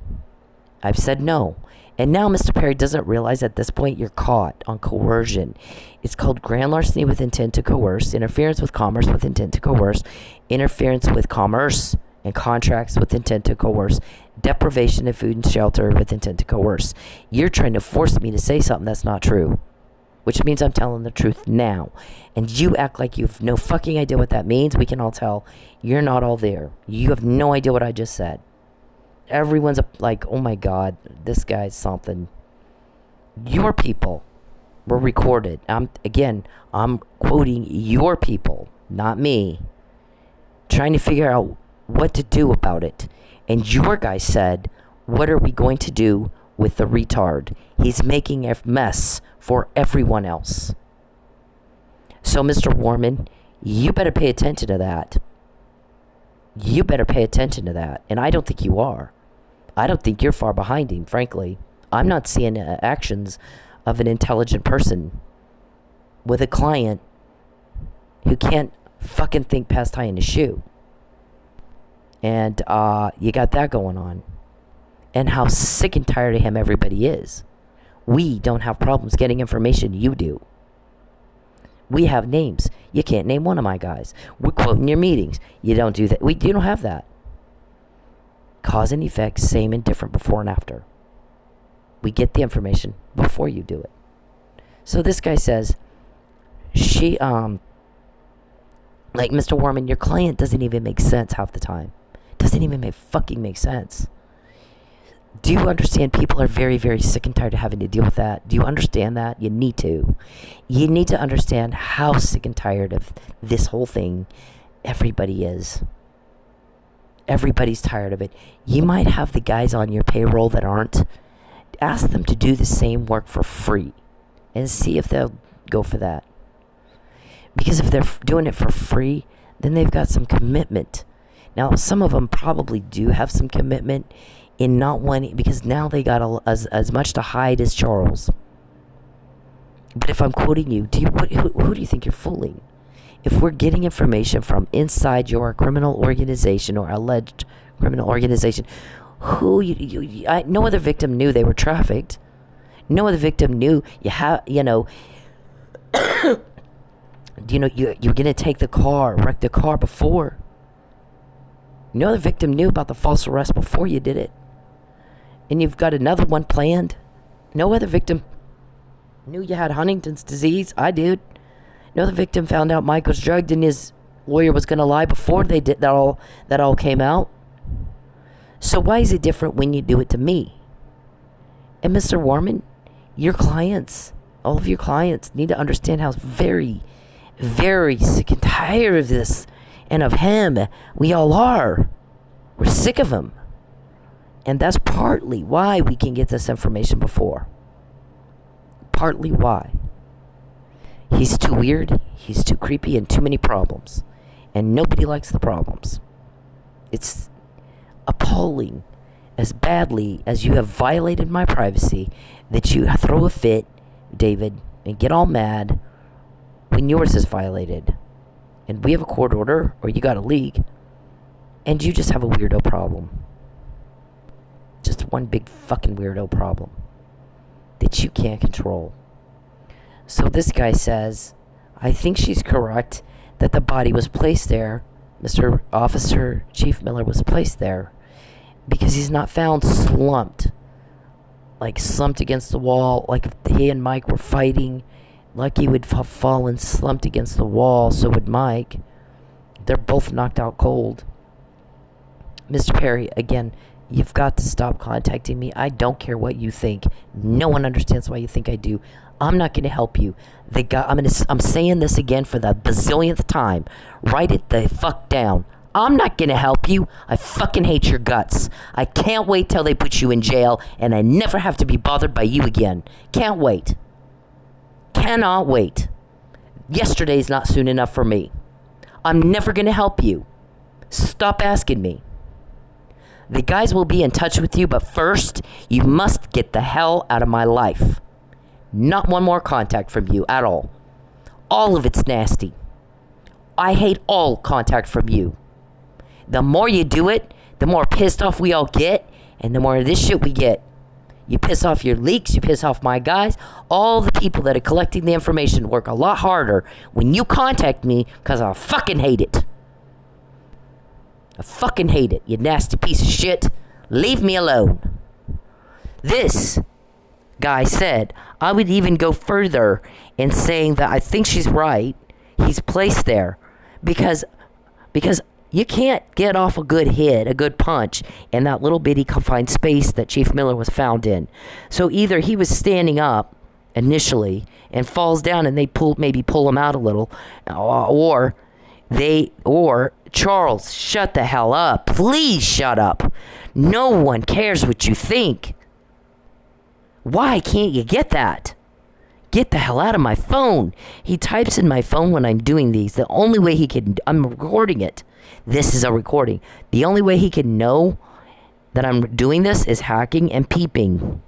I've said no. And now Mr. Perry doesn't realize at this point you're caught on coercion. It's called grand larceny with intent to coerce, interference with commerce with intent to coerce, interference with commerce and contracts with intent to coerce, deprivation of food and shelter with intent to coerce. You're trying to force me to say something that's not true. Which means I'm telling the truth now. And you act like you have no fucking idea what that means. We can all tell you're not all there. You have no idea what I just said. Everyone's like, oh my God, this guy's something. Your people, We're recorded. I'm quoting your people, not me, trying to figure out what to do about it. And your guy said, what are we going to do with the retard? He's making a mess for everyone else. So, Mr. Warman, you better pay attention to that. You better pay attention to that. And I don't think you are. I don't think you're far behind him, frankly. I'm not seeing actions of an intelligent person with a client who can't fucking think past tying his shoe. And you got that going on. And how sick and tired of him everybody is. We don't have problems getting information. You do. We have names. You can't name one of my guys. We're quoting your meetings. You don't do that. You don't have that. Cause and effect, same and different before and after. We get the information before you do it. So this guy says, like, Mr. Warman, your client doesn't even make sense half the time. Doesn't even fucking make sense. Do you understand people are very, very sick and tired of having to deal with that? Do you understand that? You need to. You need to understand how sick and tired of this whole thing everybody is. Everybody's tired of it. You might have the guys on your payroll that aren't. Ask them to do the same work for free and see if they'll go for that. Because if they're doing it for free, then they've got some commitment. Now, some of them probably do have some commitment in not wanting, because now they got as much to hide as Charles. But if I'm quoting you, who do you think you're fooling? If we're getting information from inside your criminal organization or alleged criminal organization, no other victim knew they were trafficked. No other victim knew you're gonna take the car, wreck the car before. No other victim knew about the false arrest before you did it. And you've got another one planned. No other victim knew you had Huntington's disease. I did. No other victim found out Mike was drugged and his lawyer was gonna lie before they did that all came out. So why is it different when you do it to me? And Mr. Warman, your clients, all of your clients need to understand how very, very sick and tired of this and of him. We all are. We're sick of him. And that's partly why we can get this information before. Partly why. He's too weird, he's too creepy, and too many problems. And nobody likes the problems. It's appalling as badly as you have violated my privacy that you throw a fit, David, and get all mad when yours is violated. And we have a court order, or you got a leak, and you just have a weirdo problem. Just one big fucking weirdo problem that you can't control. So this guy says, I think she's correct that the body was placed there. Mr. Officer Chief Miller was placed there because he's not found slumped against the wall, like if he and Mike were fighting, like he would have fallen slumped against the wall, so would Mike. They're both knocked out cold. Mr. Perry, again, you've got to stop contacting me. I don't care what you think. No one understands why you think I do. I'm not going to help you. I'm saying this again for the bazillionth time. Write it the fuck down. I'm not going to help you. I fucking hate your guts. I can't wait till they put you in jail and I never have to be bothered by you again. Can't wait. Cannot wait. Yesterday's not soon enough for me. I'm never going to help you. Stop asking me. The guys will be in touch with you, but first, you must get the hell out of my life. Not one more contact from you at all. All of it's nasty. I hate all contact from you. The more you do it, the more pissed off we all get, and the more of this shit we get. You piss off your leaks, you piss off my guys. All the people that are collecting the information work a lot harder when you contact me, because I fucking hate it. I fucking hate it, you nasty piece of shit. Leave me alone. This guy said, I would even go further in saying that I think she's right. He's placed there because you can't get off a good hit, a good punch in that little bitty confined space that Chief Miller was found in. So either he was standing up initially and falls down and they maybe pull him out a little, or Charles, shut the hell up. Please shut up. No one cares what you think. Why can't you get that? Get the hell out of my phone. He types in my phone when I'm doing these. The only way he can, I'm recording it. This is a recording. The only way he can know that I'm doing this is hacking and peeping.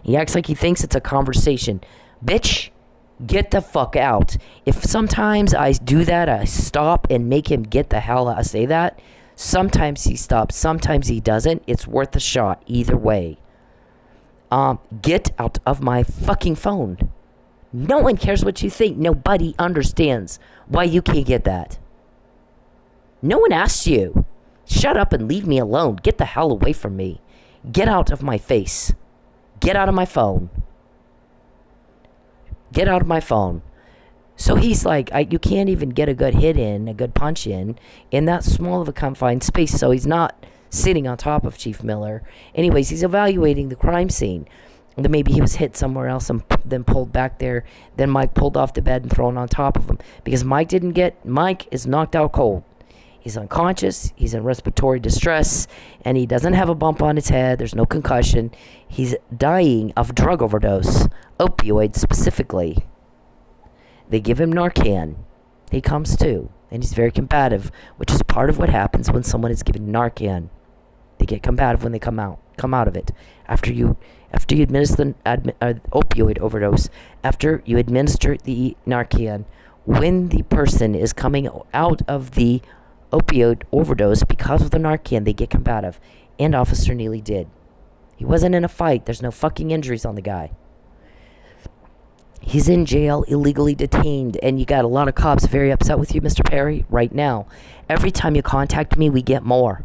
He acts like he thinks it's a conversation. Bitch, get the fuck out. If sometimes I do that, I stop and make him get the hell out. I say that. Sometimes he stops, sometimes he doesn't. It's worth a shot either way. Get out of my fucking phone. No one cares what you think. Nobody understands why you can't get that. No one asked you. Shut up and leave me alone. Get the hell away from me. Get out of my face. Get out of my phone. Get out of my phone. So he's like, you can't even get a good hit in, a good punch in that small of a confined space. So he's not sitting on top of Chief Miller. Anyways, he's evaluating the crime scene. Then maybe he was hit somewhere else and then pulled back there. Then Mike pulled off the bed and thrown on top of him. Because Mike is knocked out cold. He's unconscious, he's in respiratory distress, and he doesn't have a bump on his head, there's no concussion. He's dying of drug overdose, opioids specifically. They give him Narcan. He comes to, and he's very combative, which is part of what happens when someone is given Narcan. They get combative when they come out of it. After you administer opioid overdose, after you administer the Narcan, when the person is coming out of the opioid overdose because of the Narcan, they get combative. And Officer Neely did. He wasn't in a fight. There's no fucking injuries on the guy. He's in jail, illegally detained, and you got a lot of cops very upset with you, Mr. Perry, right now. Every time you contact me, we get more.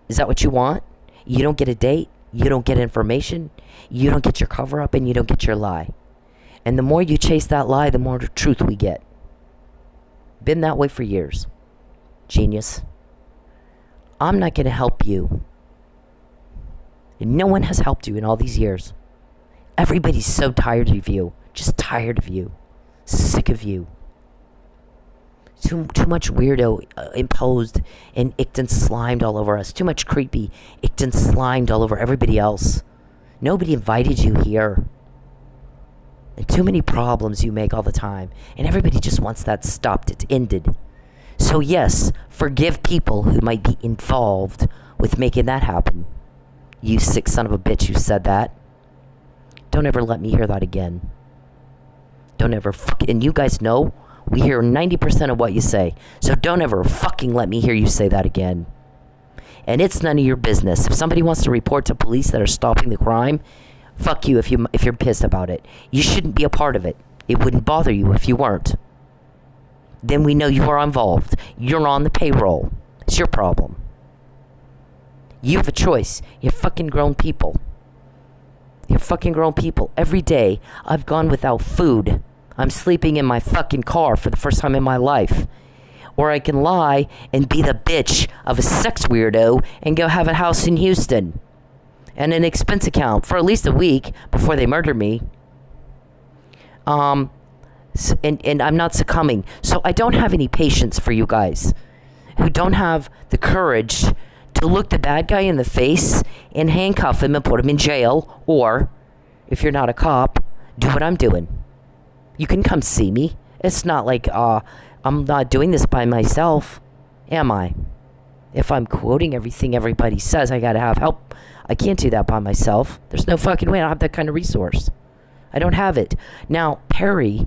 Is that what you want? You don't get a date, you don't get information, you don't get your cover up, and you don't get your lie. And the more you chase that lie, the more the truth we get. Been that way for years. Genius. I'm not going to help you. And no one has helped you in all these years. Everybody's so tired of you. Just tired of you. Sick of you. Too much weirdo imposed and icked and slimed all over us. Too much creepy icked and slimed all over everybody else. Nobody invited you here. And too many problems you make all the time. And everybody just wants that stopped. It's ended. So yes, forgive people who might be involved with making that happen. You sick son of a bitch who said that. Don't ever let me hear that again. Don't ever and you guys know, we hear 90% of what you say. So don't ever fucking let me hear you say that again. And it's none of your business. If somebody wants to report to police that are stopping the crime, fuck you if you're pissed about it. You shouldn't be a part of it. It wouldn't bother you if you weren't. Then we know you are involved. You're on the payroll. It's your problem. You have a choice. You're fucking grown people. You're fucking grown people. Every day, I've gone without food. I'm sleeping in my fucking car for the first time in my life. Or I can lie and be the bitch of a sex weirdo and go have a house in Houston. And an expense account for at least a week before they murder me. And I'm not succumbing. So I don't have any patience for you guys who don't have the courage to look the bad guy in the face and handcuff him and put him in jail. Or, if you're not a cop, do what I'm doing. You can come see me. It's not like I'm not doing this by myself, am I? If I'm quoting everything everybody says, I gotta have help. I can't do that by myself. There's no fucking way. I don't have that kind of resource. I don't have it. Now, Perry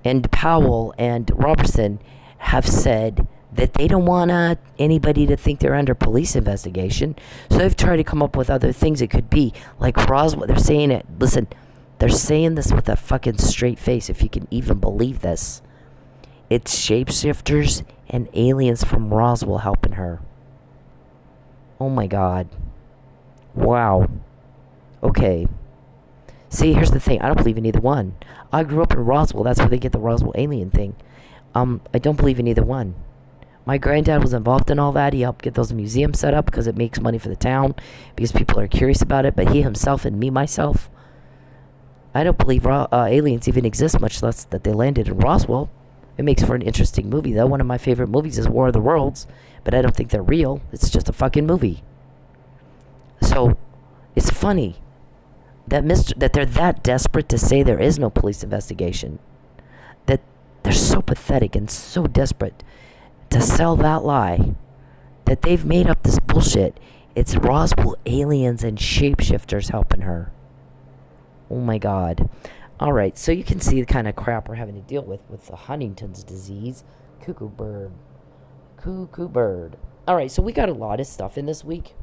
and Powell and Robertson have said that they don't want anybody to think they're under police investigation. So they've tried to come up with other things it could be. Like Roswell, they're saying it. Listen, they're saying this with a fucking straight face, if you can even believe this. It's shapeshifters and aliens from Roswell helping her. Oh my God. Wow. Okay. See, here's the thing. I don't believe in either one. I grew up in Roswell. That's where they get the Roswell alien thing. I don't believe in either one. My granddad was involved in all that. He helped get those museums set up because it makes money for the town, because people are curious about it. But he himself and me, myself, I don't believe aliens even exist, much less that they landed in Roswell. It makes for an interesting movie, though. One of my favorite movies is War of the Worlds, but I don't think they're real. It's just a fucking movie. So, it's funny that they're that desperate to say there is no police investigation. That they're so pathetic and so desperate to sell that lie that they've made up this bullshit. It's Roswell aliens and shapeshifters helping her. Oh my god. Alright, so you can see the kind of crap we're having to deal with the Huntington's disease. Cuckoo bird. Cuckoo bird. Alright, so we got a lot of stuff in this week.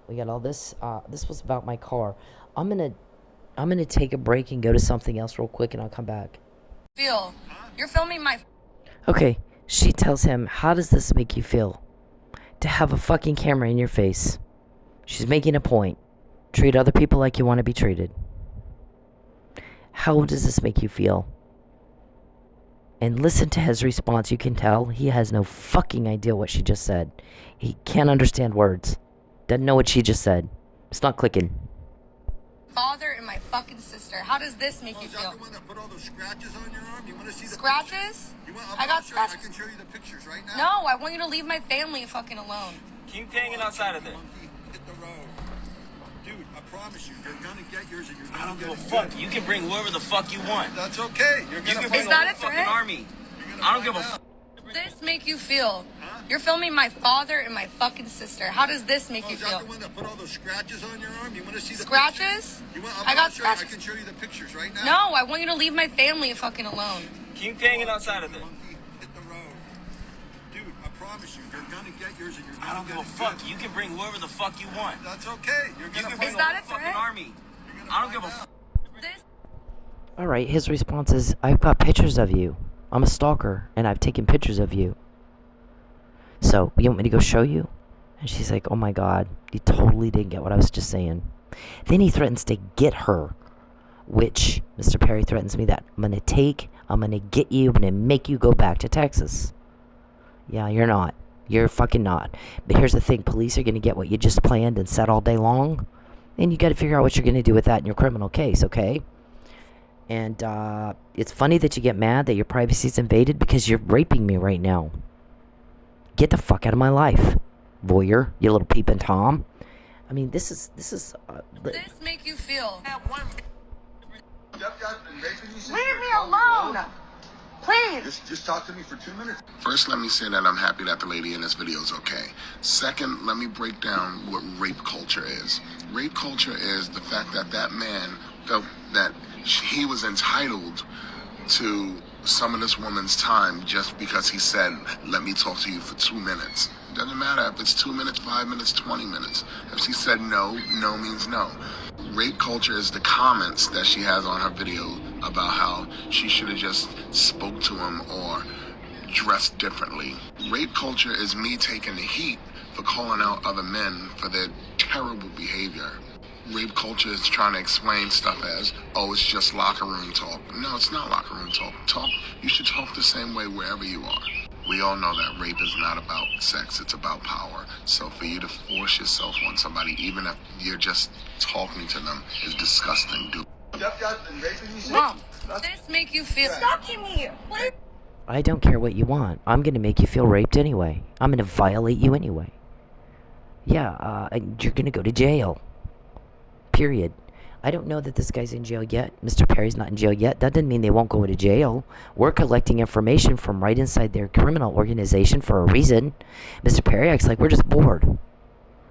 We got all this. This was about my car. I'm gonna take a break and go to something else real quick, and I'll come back. Feel. You're filming my... Okay, she tells him, how does this make you feel? To have a fucking camera in your face. She's making a point. Treat other people like you want to be treated. How does this make you feel? And listen to his response. You can tell he has no fucking idea what she just said. He can't understand words. Doesn't know what she just said. It's not clicking. Father and my fucking sister. How does this make you feel? Is that the one that put all those scratches on your arm? You want to see the scratches? I got scratches. I can show you the pictures right now. No, I want you to leave my family fucking alone. Keep hanging outside of there. Hit the road. Dude, I promise you, you're gonna get yours and you're I gonna don't give get a fuck. You can bring whoever the fuck you want. That's okay. You're You gonna can bring Is the that whole a threat? fucking army. I don't give a fuck. This make you feel? You're filming my father and my fucking sister. How does this make you Is that feel? the one that put all those scratches on your arm? You want to see the Scratches? pictures? I got scratches. I can show you the pictures right now. No, I want you to leave my family fucking alone. Keep hanging outside of there. Hit the road. Dude, I promise you, you're gonna get yours and you're I gonna don't get give a it fuck. good. You can bring whoever the fuck you want. That's okay. You're You gonna can bring Is the that whole a fucking threat? army. I don't give a fuck. This Alright, his response is, I've got pictures of you. I'm a stalker, and I've taken pictures of you. So, you want me to go show you? And she's like, oh my god, you totally didn't get what I was just saying. Then he threatens to get her, which Mr. Perry threatens me that I'm gonna get you, I'm gonna make you go back to Texas. Yeah, you're not. You're fucking not. But here's the thing, police are gonna get what you just planned and said all day long, and you gotta figure out what you're gonna do with that in your criminal case, okay? And, it's funny that you get mad that your privacy's invaded because you're raping me right now. Get the fuck out of my life, voyeur, you little peeping Tom. I mean, this is. this make you feel? Leave me alone! Please! Just talk to me for 2 minutes. First, let me say that I'm happy that the lady in this video is okay. Second, let me break down what rape culture is. Rape culture is the fact that that man felt that he was entitled to some of this woman's time just because he said, let me talk to you for 2 minutes. It doesn't matter if it's 2 minutes, 5 minutes, 20 minutes. If she said no, no means no. Rape culture is the comments that she has on her video about how she should have just spoke to him or dressed differently. Rape culture is me taking the heat for calling out other men for their terrible behavior. Rape culture is trying to explain stuff as, oh, it's just locker room talk. No, it's not locker room talk. You should talk the same way wherever you are. We all know that rape is not about sex, it's about power. So for you to force yourself on somebody, even if you're just talking to them, is disgusting, dude. Mom, this make you feel? Stalking me! Please! I don't care what you want. I'm gonna make you feel raped anyway. I'm gonna violate you anyway. Yeah, and you're gonna go to jail. Period. I don't know that this guy's in jail yet. Mr. Perry's not in jail yet. That doesn't mean they won't go to jail. We're collecting information from right inside their criminal organization for a reason. Mr. Perry acts like we're just bored.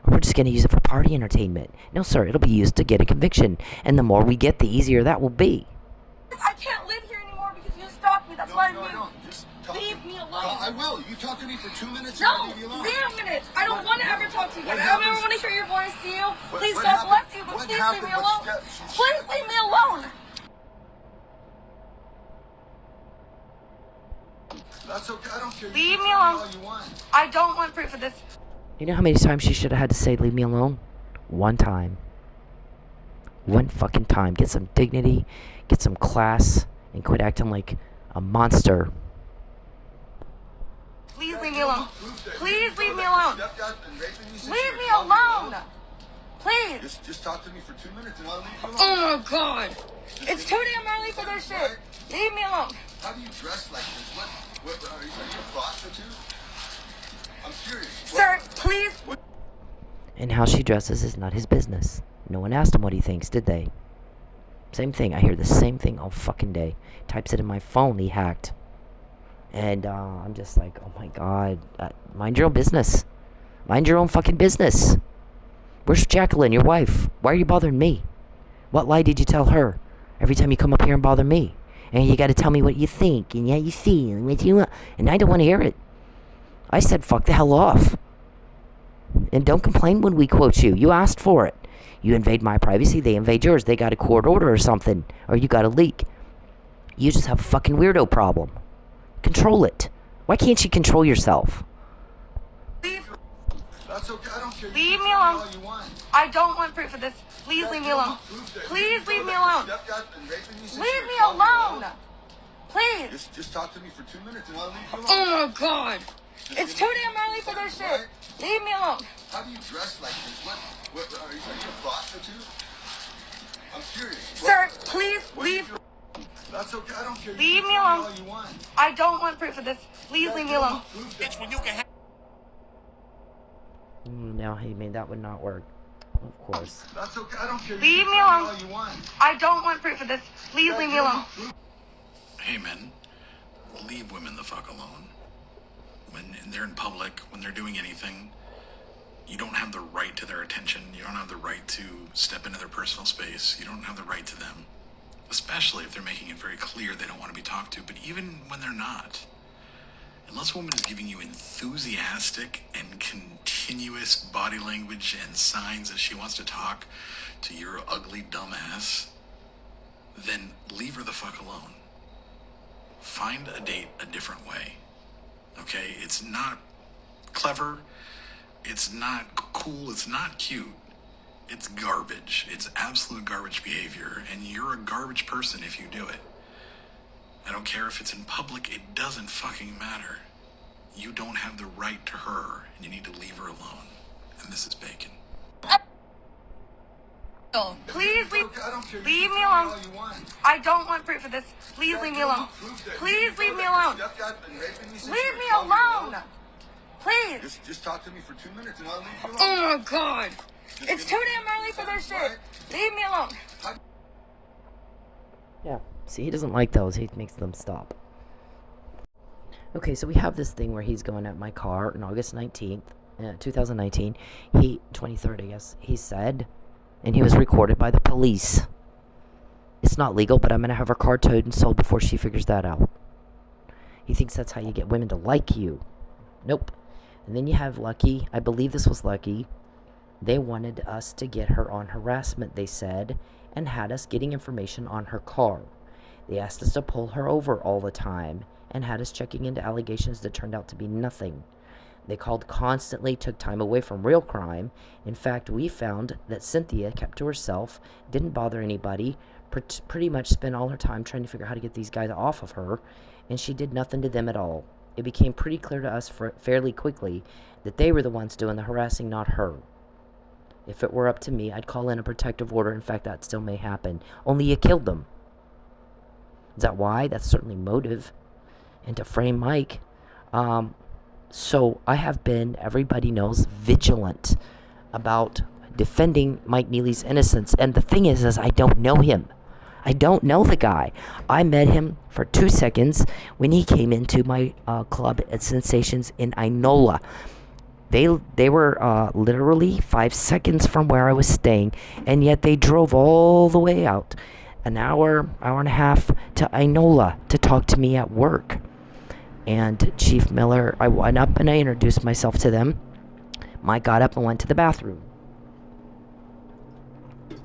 We're just going to use it for party entertainment. No, sir. It'll be used to get a conviction. And the more we get, the easier that will be. I can't live here anymore because you stalked me. That's why I moved. Just talk Leave me alone. I will. You talk to me for 2 minutes. No, and I'll leave you alone. 0 minutes. I don't want to ever talk to you. What I don't ever happens- want to hear your voice to you. Please, what God happened- bless you, but what please leave happened? me alone. What's- Please leave me alone. That's okay. I don't care. You Leave can me tell alone. all you want. I don't want proof of this. You know how many times she should have had to say, leave me alone? One time. One fucking time. Get some dignity, get some class, and quit acting like a monster. Please leave me alone. Please leave me alone. Stepdad's been raping you since Leave you me were 12 years alone. old. Please. Just talk to me for 2 minutes and I'll leave you alone. Oh my god. It's too damn early for this shit. Leave me alone. How do you dress like this? What are you a prostitute? I'm serious. Sir, please. And how she dresses is not his business. No one asked him what he thinks, did they? Same thing. I hear the same thing all fucking day. Types it in my phone. He hacked. And I'm just like, oh my god. Mind your own business. Mind your own fucking business. Where's Jacqueline, your wife? Why are you bothering me? What lie did you tell her? Every time you come up here and bother me. And you gotta tell me what you think and how you feel and what you want. And I don't want to hear it. I said fuck the hell off. And don't complain when we quote you. You asked for it. You invade my privacy, they invade yours. They got a court order or something. Or you got a leak. You just have a fucking weirdo problem. Control it. Why can't you control yourself? Leave. That's okay. I don't care. Leave me You alone. all you want. I don't want proof of this. Please leave me alone. Please leave me alone. Leave me alone. Please. Just talk to me for 2 minutes and I'll leave you alone. Oh my god. It's too damn early for this shit. Leave me alone. How do you dress like this? What are you a prostitute? I'm serious. Sir, please leave. That's okay. I don't care. Leave me You alone. all you want. I don't want proof of this. Please leave me alone. Bitch, when you can have. No, he made that would not work. Of course. That's okay. I don't care. Leave me You alone. all you want. I don't want proof of this. Please leave me alone. Hey men, leave women the fuck alone. When they're in public, when they're doing anything, you don't have the right to their attention. You don't have the right to step into their personal space. You don't have the right to them. Especially if they're making it very clear they don't want to be talked to. But even when they're not, unless a woman is giving you enthusiastic and continuous body language and signs that she wants to talk to your ugly dumb ass, then leave her the fuck alone. Find a date a different way. Okay? It's not clever. It's not cool. It's not cute. It's garbage. It's absolute garbage behavior. And you're a garbage person if you do it. I don't care if it's in public. It doesn't fucking matter. You don't have the right to her. And you need to leave her alone. And this is Bacon. Please leave. Okay, I don't care. Leave me You alone. all you want. I don't want proof of this. Please leave me alone. Please leave me alone. Leave me alone. Please. Just talk to me for 2 minutes and I'll leave you alone. Oh my god. It's too damn early for this shit. Leave me alone. Yeah. See, he doesn't like those. He makes them stop. Okay, so we have this thing where he's going at my car on August 19th, 2019. 23rd, I guess. He said, and he was recorded by the police. It's not legal, but I'm going to have her car towed and sold before she figures that out. He thinks that's how you get women to like you. Nope. And then you have Lucky. I believe this was Lucky. They wanted us to get her on harassment, they said, and had us getting information on her car. They asked us to pull her over all the time and had us checking into allegations that turned out to be nothing. They called constantly, took time away from real crime. In fact, we found that Cynthia kept to herself, didn't bother anybody, pretty much spent all her time trying to figure out how to get these guys off of her, and she did nothing to them at all. It became pretty clear to us fairly quickly that they were the ones doing the harassing, not her. If it were up to me, I'd call in a protective order. In fact, that still may happen. Only you killed them. Is that why? That's certainly motive. And to frame Mike. So I have been, everybody knows, vigilant about defending Mike Neely's innocence. And the thing is I don't know him. I don't know the guy. I met him for 2 seconds when he came into my club at Sensations in Inola. They were literally 5 seconds from where I was staying, and yet they drove all the way out, an hour and a half to Inola to talk to me at work. And Chief Miller, I went up and I introduced myself to them. Mike got up and went to the bathroom.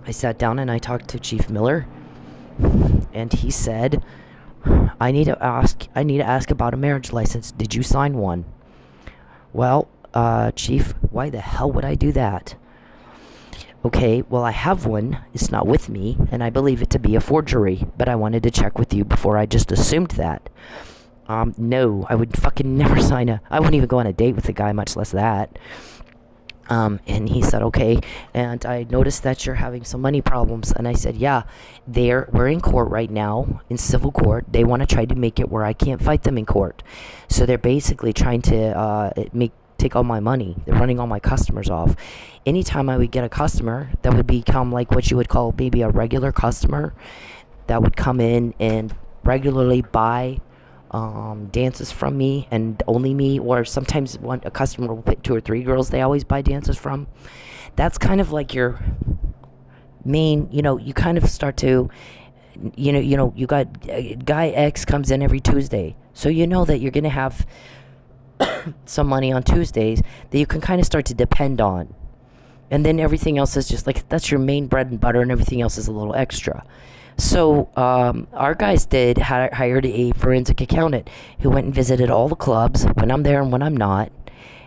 I sat down and I talked to Chief Miller, and he said, I need to ask about a marriage license. Did you sign one? Well, Chief, why the hell would I do that? Okay, well, I have one. It's not with me, and I believe it to be a forgery, but I wanted to check with you before I just assumed that. No, I would fucking never I wouldn't even go on a date with the guy, much less that. And he said, okay. And I noticed that you're having some money problems. And I said, yeah, we're in court right now, in civil court. They want to try to make it where I can't fight them in court. So they're basically trying to take all my money. They're running all my customers off. Anytime I would get a customer that would become like what you would call maybe a regular customer that would come in and regularly buy dances from me and only me, or sometimes a customer will pick 2 or 3 girls they always buy dances from. That's kind of like your main, you kind of start to, you got guy X comes in every Tuesday. So you know that you're going to have some money on Tuesdays that you can kind of start to depend on. And then everything else is just like, that's your main bread and butter, and everything else is a little extra. So our guys hired a forensic accountant who went and visited all the clubs when I'm there and when I'm not,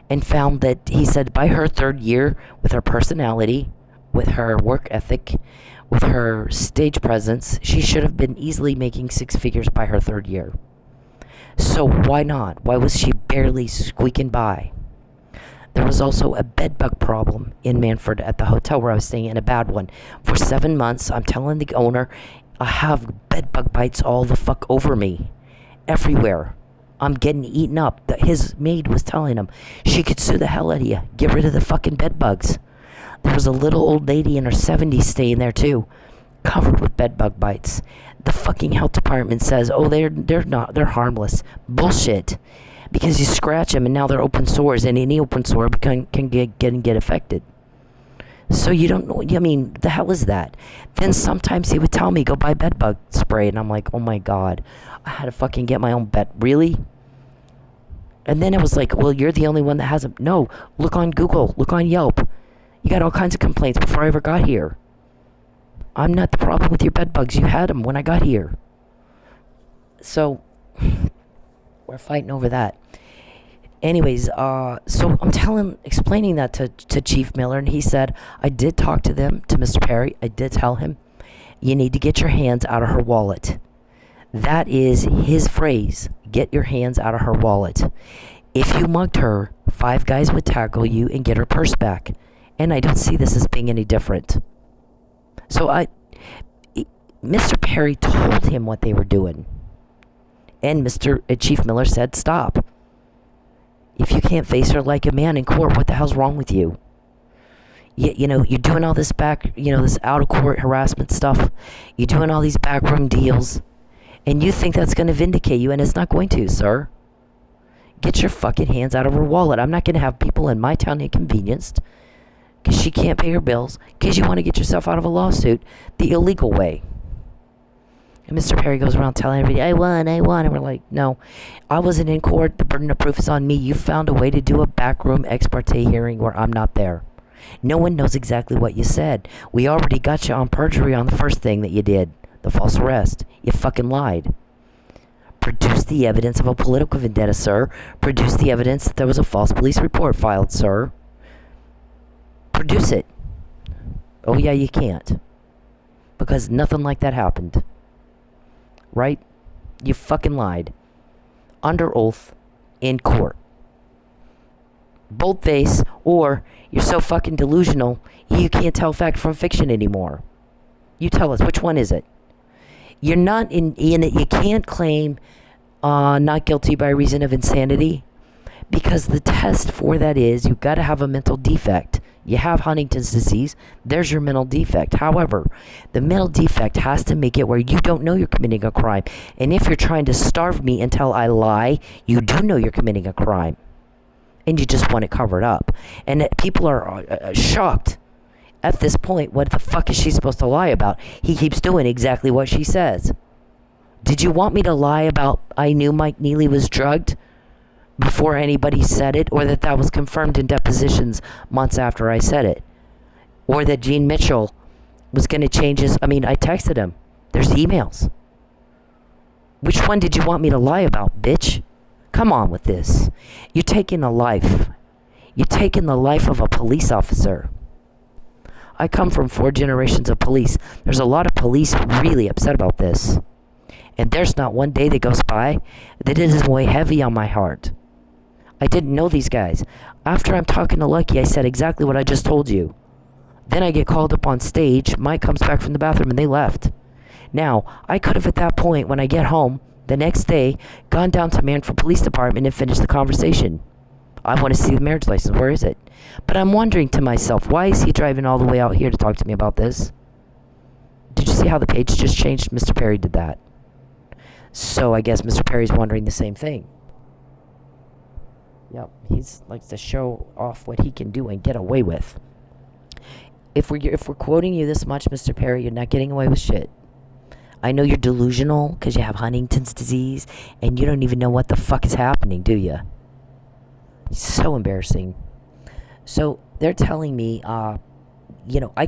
and found that, he said, by her 3rd year, with her personality, with her work ethic, with her stage presence, she should have been easily making 6 figures by her 3rd year. So why not? Why was she barely squeaking by? There was also a bedbug problem in Manford at the hotel where I was staying, in a bad one. For 7 months, I'm telling the owner, I have bedbug bites all the fuck over me. Everywhere. I'm getting eaten up. His maid was telling him, she could sue the hell out of you. Get rid of the fucking bedbugs. There was a little old lady in her 70s staying there too, covered with bedbug bites. The fucking health department says, oh, they're harmless. Bullshit. Because you scratch them and now they're open sores, and any open sore can get affected. So you don't know, the hell is that? Then sometimes he would tell me, go buy bedbug spray, and I'm like, oh my god, I had to fucking get my own bed, really? And then it was like, well, you're the only one that has them. No, look on Google, look on Yelp. You got all kinds of complaints before I ever got here. I'm not the problem with your bedbugs, you had them when I got here. So we're fighting over that. Anyways, so I'm explaining that to Chief Miller, and he said, I did talk to Mr. Perry. I did tell him, you need to get your hands out of her wallet. That is his phrase, get your hands out of her wallet. If you mugged her, 5 guys would tackle you and get her purse back. And I don't see this as being any different. So Mr. Perry told him what they were doing. And Chief Miller said, stop. If you can't face her like a man in court, what the hell's wrong with you? You're doing all this this out-of-court harassment stuff. You're doing all these backroom deals. And you think that's going to vindicate you, and it's not going to, sir. Get your fucking hands out of her wallet. I'm not going to have people in my town inconvenienced because she can't pay her bills, because you want to get yourself out of a lawsuit the illegal way. And Mr. Perry goes around telling everybody, I won. And we're like, no, I wasn't in court. The burden of proof is on me. You found a way to do a backroom ex parte hearing where I'm not there. No one knows exactly what you said. We already got you on perjury on the first thing that you did, the false arrest. You fucking lied. Produce the evidence of a political vendetta, sir. Produce the evidence that there was a false police report filed, sir. Produce it. Oh yeah, you can't. Because nothing like that happened. Right? You fucking lied. Under oath. In court. Boldface, or you're so fucking delusional you can't tell fact from fiction anymore. You tell us, which one is it? You're not in it. You can't claim not guilty by reason of insanity, because the test for that is you've got to have a mental defect. You have Huntington's disease, there's your mental defect. However, the mental defect has to make it where you don't know you're committing a crime. And if you're trying to starve me until I lie, you do know you're committing a crime. And you just want it covered up. And people are shocked at this point. What the fuck is she supposed to lie about? He keeps doing exactly what she says. Did you want me to lie about I knew Mike Neely was drugged before anybody said it, or that was confirmed in depositions months after I said it? Or that Gene Mitchell was going to change I texted him. There's emails. Which one did you want me to lie about, bitch? Come on with this. You're taking a life. You're taking the life of a police officer. I come from 4 generations of police. There's a lot of police really upset about this. And there's not one day that goes by that it isn't weigh heavy on my heart. I didn't know these guys. After I'm talking to Lucky, I said exactly what I just told you. Then I get called up on stage. Mike comes back from the bathroom and they left. Now, I could have at that point, when I get home the next day, gone down to Manfred Police Department and finished the conversation. I want to see the marriage license. Where is it? But I'm wondering to myself, why is he driving all the way out here to talk to me about this? Did you see how the page just changed? Mr. Perry did that. So I guess Mr. Perry's wondering the same thing. Yep, he's likes to show off what he can do and get away with. If we're quoting you this much, Mr. Perry, you're not getting away with shit. I know you're delusional because you have Huntington's disease and you don't even know what the fuck is happening, do you? So embarrassing. So they're telling me, I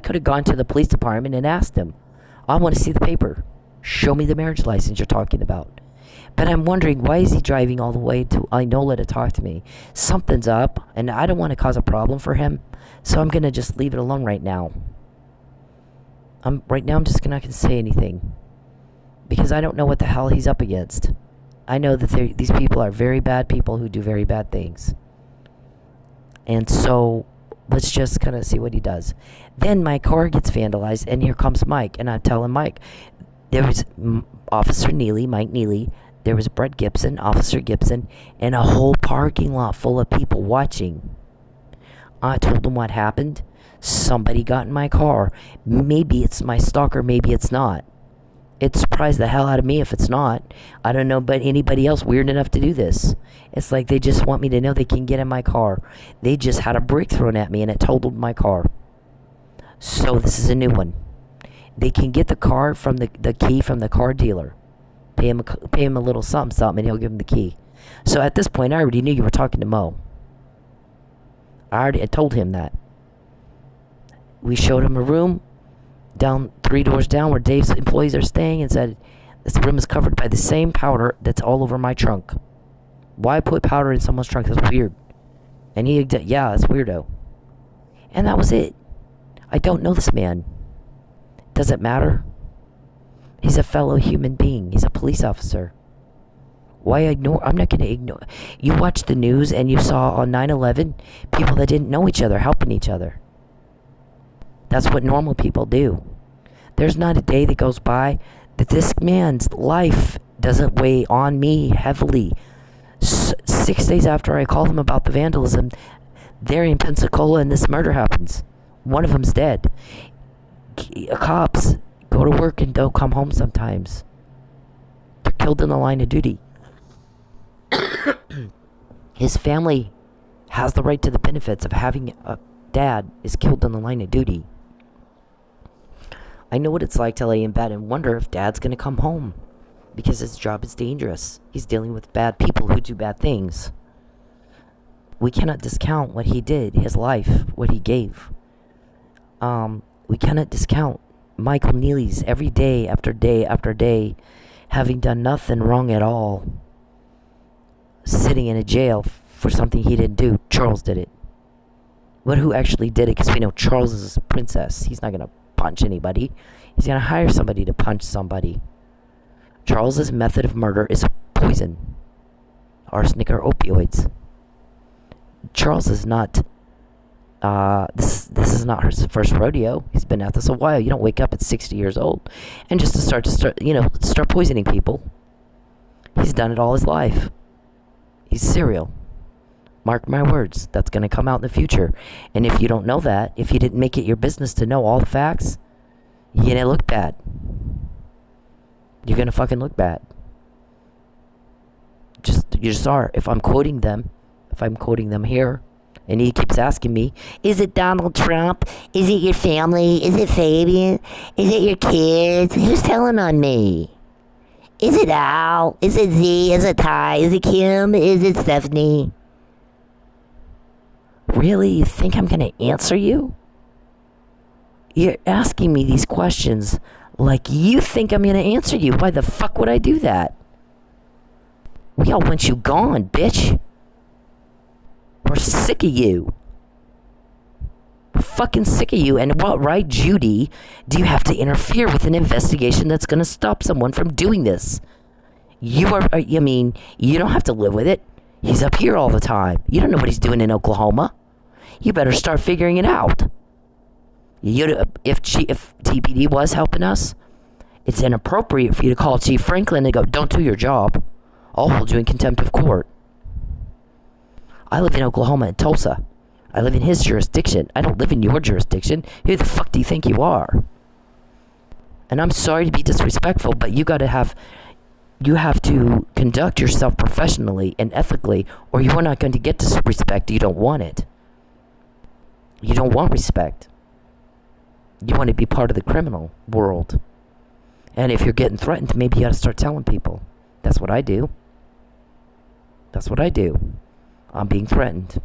could have gone to the police department and asked them, I want to see the paper. Show me the marriage license you're talking about. But I'm wondering, why is he driving all the way to Inola to talk to me? Something's up, and I don't want to cause a problem for him, so I'm going to just leave it alone right now. I'm just not going to say anything, because I don't know what the hell he's up against. I know that these people are very bad people who do very bad things. And so, let's just kind of see what he does. Then my car gets vandalized, and here comes Mike, and I tell him, Mike, there was Officer Neely, Mike Neely, there was Brett Gibson, Officer Gibson, and a whole parking lot full of people watching. I told them what happened. Somebody got in my car. Maybe it's my stalker, maybe it's not. It surprised the hell out of me if it's not. I don't know but anybody else weird enough to do this. It's like they just want me to know they can get in my car. They just had a brick thrown at me and it totaled my car. So this is a new one. They can get the car from the key from the car dealer. Pay him a little something, and he'll give him the key. So at this point, I already knew you were talking to Mo. I told him that. We showed him a room down 3 doors down where Dave's employees are staying and said, this room is covered by the same powder that's all over my trunk. Why put powder in someone's trunk? That's weird. And he, yeah, it's weirdo. And that was it. I don't know this man. Does it matter? He's a fellow human being. He's a police officer. Why ignore? I'm not going to ignore. You watched the news and you saw on 9/11 people that didn't know each other helping each other. That's what normal people do. There's not a day that goes by that this man's life doesn't weigh on me heavily. 6 days after I called him about the vandalism, they're in Pensacola and this murder happens. One of them's dead. Cops go to work and don't come home sometimes. They're killed in the line of duty. His family has the right to the benefits of having a dad is killed in the line of duty. I know what it's like to lay in bed and wonder if dad's going to come home because his job is dangerous. He's dealing with bad people who do bad things. We cannot discount what he did, his life, what he gave. We cannot discount Michael Neely's every day after day after day having done nothing wrong at all, sitting in a jail for something he didn't do. Charles did it. But who actually did it? Because we know Charles is a princess. He's not going to punch anybody. He's going to hire somebody to punch somebody. Charles's method of murder is poison, arsenic, or opioids. Charles is not this is not his first rodeo. He's been at this a while. You don't wake up at 60 years old and just start poisoning people. He's done it all his life. He's serial. Mark my words, that's going to come out in the future. And if you don't know that, if you didn't make it your business to know all the facts, you're going to look bad. You're going to fucking look bad. You just are. If I'm quoting them here, and he keeps asking me, is it Donald Trump? Is it your family? Is it Fabian? Is it your kids? Who's telling on me? Is it Al? Is it Z? Is it Ty? Is it Kim? Is it Stephanie? Really? You think I'm going to answer you? You're asking me these questions like you think I'm going to answer you. Why the fuck would I do that? We all want you gone, bitch. We're sick of you. We're fucking sick of you. And what right, Judy, do you have to interfere with an investigation that's going to stop someone from doing this? You don't have to live with it. He's up here all the time. You don't know what he's doing in Oklahoma. You better start figuring it out. If TPD was helping us, it's inappropriate for you to call Chief Franklin and go, don't do your job. I'll hold you in contempt of court. I live in Oklahoma and Tulsa. I live in his jurisdiction. I don't live in your jurisdiction. Who the fuck do you think you are? And I'm sorry to be disrespectful, but you have to conduct yourself professionally and ethically, or you are not going to get this respect. You don't want it. You don't want respect. You want to be part of the criminal world. And if you're getting threatened, maybe you ought to start telling people. That's what I do. That's what I do. I'm being threatened.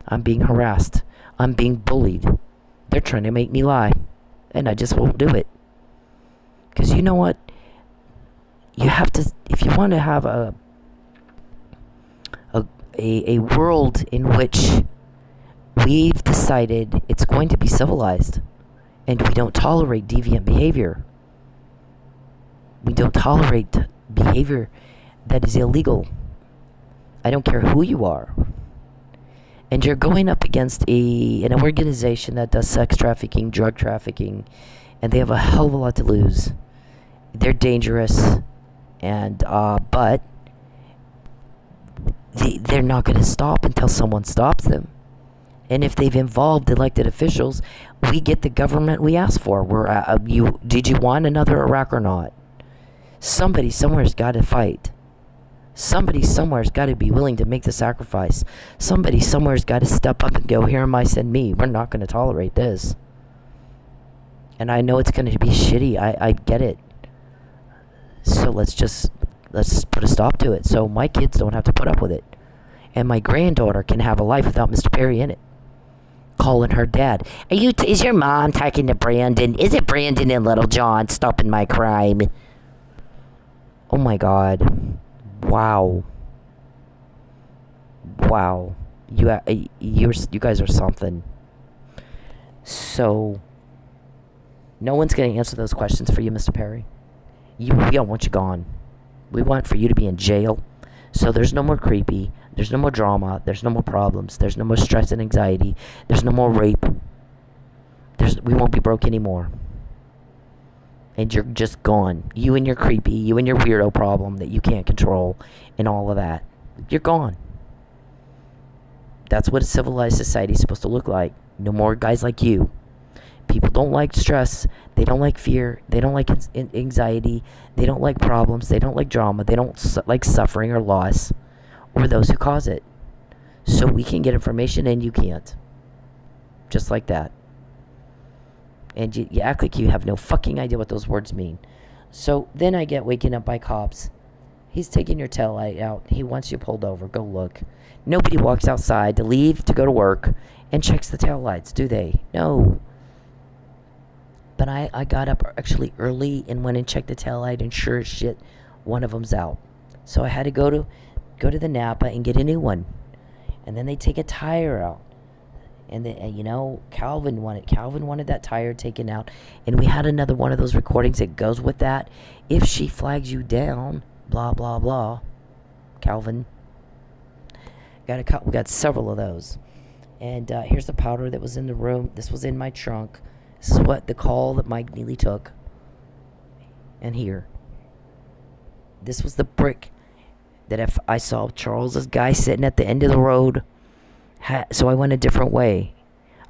I'm being harassed. I'm being bullied. They're trying to make me lie. And I just won't do it. Because you know what? You have to, if you want to have a world in which we've decided it's going to be civilized and we don't tolerate deviant behavior. We don't tolerate behavior that is illegal. I don't care who you are. And you're going up against an organization that does sex trafficking, drug trafficking, and they have a hell of a lot to lose. They're dangerous, and but they're not going to stop until someone stops them. And if they've involved elected officials, we get the government we asked for. Did you want another Iraq or not? Somebody somewhere's got to fight. Somebody somewhere's got to be willing to make the sacrifice. Somebody somewhere's got to step up and go, here am I, send me. We're not going to tolerate this. And I know it's going to be shitty. I get it. So let's put a stop to it so my kids don't have to put up with it. And my granddaughter can have a life without Mr. Perry in it. Calling her dad. Is your mom talking to Brandon? Is it Brandon and Little John stopping my crime? Oh my God. Wow. Wow. You guys are something. So, no one's going to answer those questions for you, Mr. Perry. We don't want you gone. We want for you to be in jail. So there's no more creepy. There's no more drama. There's no more problems. There's no more stress and anxiety. There's no more rape. We won't be broke anymore. And you're just gone. You and your creepy, you and your weirdo problem that you can't control, and all of that. You're gone. That's what a civilized society is supposed to look like. No more guys like you. People don't like stress. They don't like fear. They don't like anxiety. They don't like problems. They don't like drama. They don't like suffering or loss, or those who cause it. So we can get information and you can't. Just like that. And you act like you have no fucking idea what those words mean. So then I get waking up by cops. He's taking your tail light out. He wants you pulled over. Go look. Nobody walks outside to leave to go to work and checks the tail lights, do they? No. But I got up actually early and went and checked the tail light, and sure as shit, one of them's out. So I had to go to the Napa and get a new one. And then they take a tire out. And Calvin wanted that tire taken out. And we had another one of those recordings that goes with that. If she flags you down, blah, blah, blah. Calvin. We got several of those. And here's the powder that was in the room. This was in my trunk. This is what the call that Mike Neely took. And here. This was the brick that if I saw Charles's guy sitting at the end of the road, so I went a different way.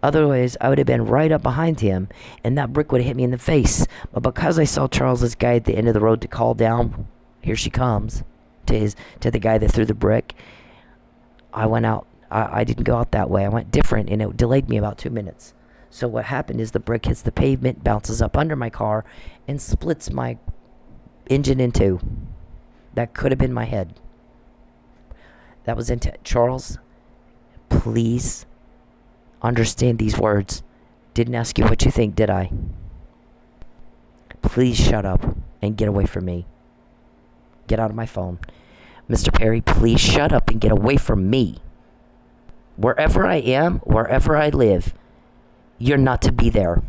Otherwise, I would have been right up behind him, and that brick would have hit me in the face. But because I saw Charles's guy at the end of the road to call down, here she comes, to the guy that threw the brick, I went out. I didn't go out that way. I went different, and it delayed me about 2 minutes. So what happened is the brick hits the pavement, bounces up under my car, and splits my engine in two. That could have been my head. That was into Charles. Please understand these words. Didn't ask you what you think, did I? Please shut up and get away from me. Get out of my phone. Mr. Perry, please shut up and get away from me. Wherever I am, wherever I live, you're not to be there.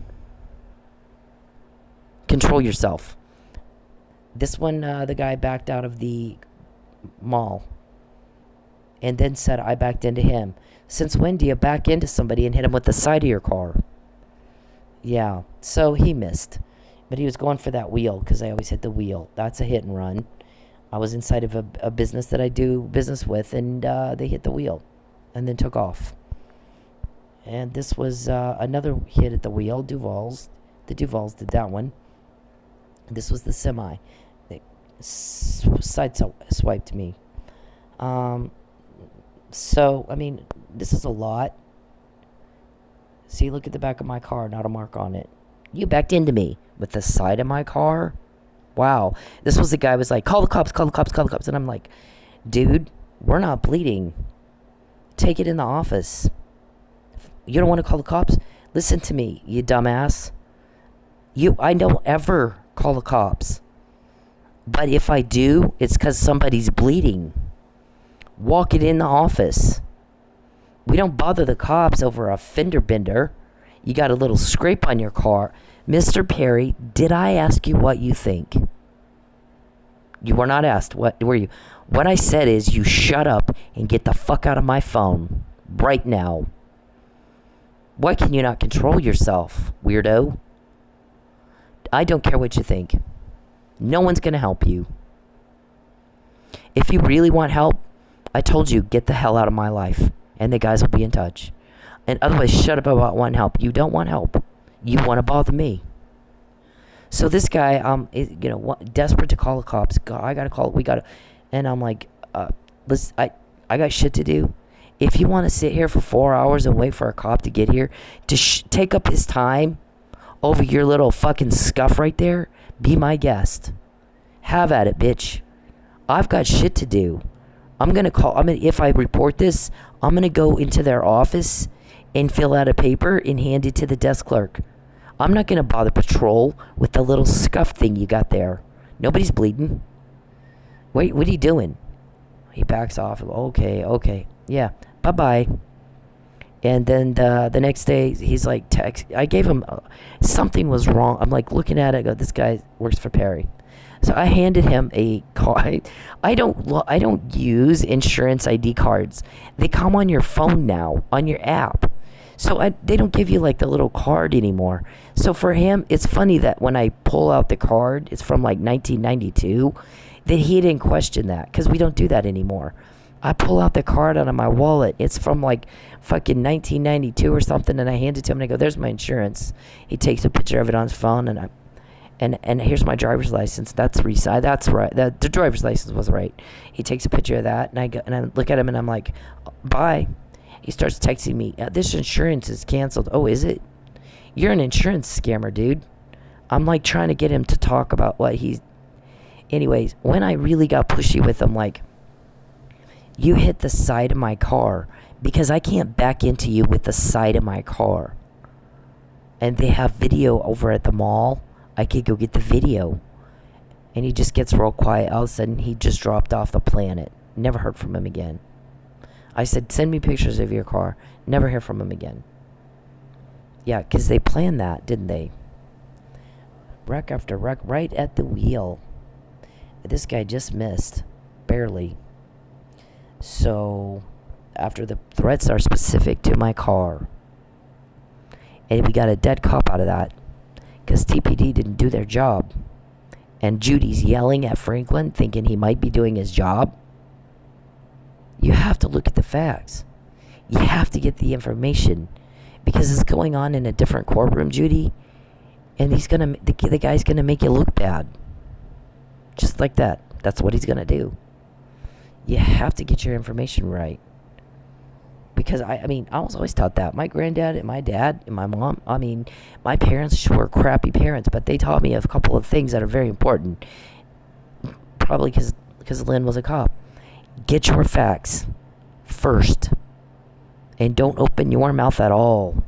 Control yourself. This one, the guy backed out of the mall. and then said I backed into him. Since when do you back into somebody and hit him with the side of your car? Yeah, so he missed. But he was going for that wheel, because I always hit the wheel. That's a hit and run. I was inside of a business that I do business with, and they hit the wheel and then took off. And this was another hit at the wheel. Duval's. The Duvals did that one. This was the semi. They swiped me. So, I mean, this is a lot. See, look at the back of my car, not a mark on it. You backed into me with the side of my car? Wow. This was the guy who was like, call the cops, call the cops, call the cops. And I'm like, dude, we're not bleeding. Take it in the office. You don't want to call the cops? Listen to me, you dumbass. I don't ever call the cops. But if I do, it's because somebody's bleeding. Walk it in the office. We don't bother the cops over a fender bender. You got a little scrape on your car. Mr. Perry, did I ask you what you think? You were not asked. What were you? What I said is you shut up and get the fuck out of my phone right now. Why can you not control yourself, weirdo? I don't care what you think. No one's going to help you. If you really want help, I told you, get the hell out of my life. And the guys will be in touch. And otherwise, shut up about wanting help. You don't want help. You want to bother me. So this guy, desperate to call the cops. God, I got to call. And I'm like, listen, I got shit to do. If you want to sit here for 4 hours and wait for a cop to get here to take up his time over your little fucking scuff right there, be my guest. Have at it, bitch. I've got shit to do. If I report this, I'm going to go into their office and fill out a paper and hand it to the desk clerk. I'm not going to bother patrol with the little scuff thing you got there. Nobody's bleeding. Wait, what are you doing? He backs off. Okay. Yeah, bye-bye. And then the next day, he's like, I gave him, something was wrong. I'm like looking at it, I go, this guy works for Perry. So I handed him a card. I don't use insurance ID cards. They come on your phone now, on your app. So they don't give you like the little card anymore. So for him, it's funny that when I pull out the card, it's from like 1992, that he didn't question that, because we don't do that anymore. I pull out the card out of my wallet. It's from like fucking 1992 or something, and I hand it to him and I go, there's my insurance. He takes a picture of it on his phone, and here's my driver's license. That's right. The driver's license was right. He takes a picture of that, and I look at him and I'm like, bye. He starts texting me, this insurance is canceled. Oh, is it? You're an insurance scammer, dude. I'm like trying to get him to talk about what he's... Anyways, when I really got pushy with him, like, you hit the side of my car because I can't back into you with the side of my car. And they have video over at the mall. I could go get the video. And he just gets real quiet. All of a sudden, he just dropped off the planet. Never heard from him again. I said, send me pictures of your car. Never hear from him again. Yeah, because they planned that, didn't they? Wreck after wreck, right at the wheel. This guy just missed. Barely. So, after the threats are specific to my car. And we got a dead cop out of that. Because TPD didn't do their job. And Judy's yelling at Franklin, thinking he might be doing his job. You have to look at the facts. You have to get the information. Because it's going on in a different courtroom, Judy. And the guy's going to make you look bad. Just like that. That's what he's going to do. You have to get your information right. Because, I was always taught that. My granddad and my dad and my mom, my parents were crappy parents, but they taught me a couple of things that are very important. Probably because Lynn was a cop. Get your facts first. And don't open your mouth at all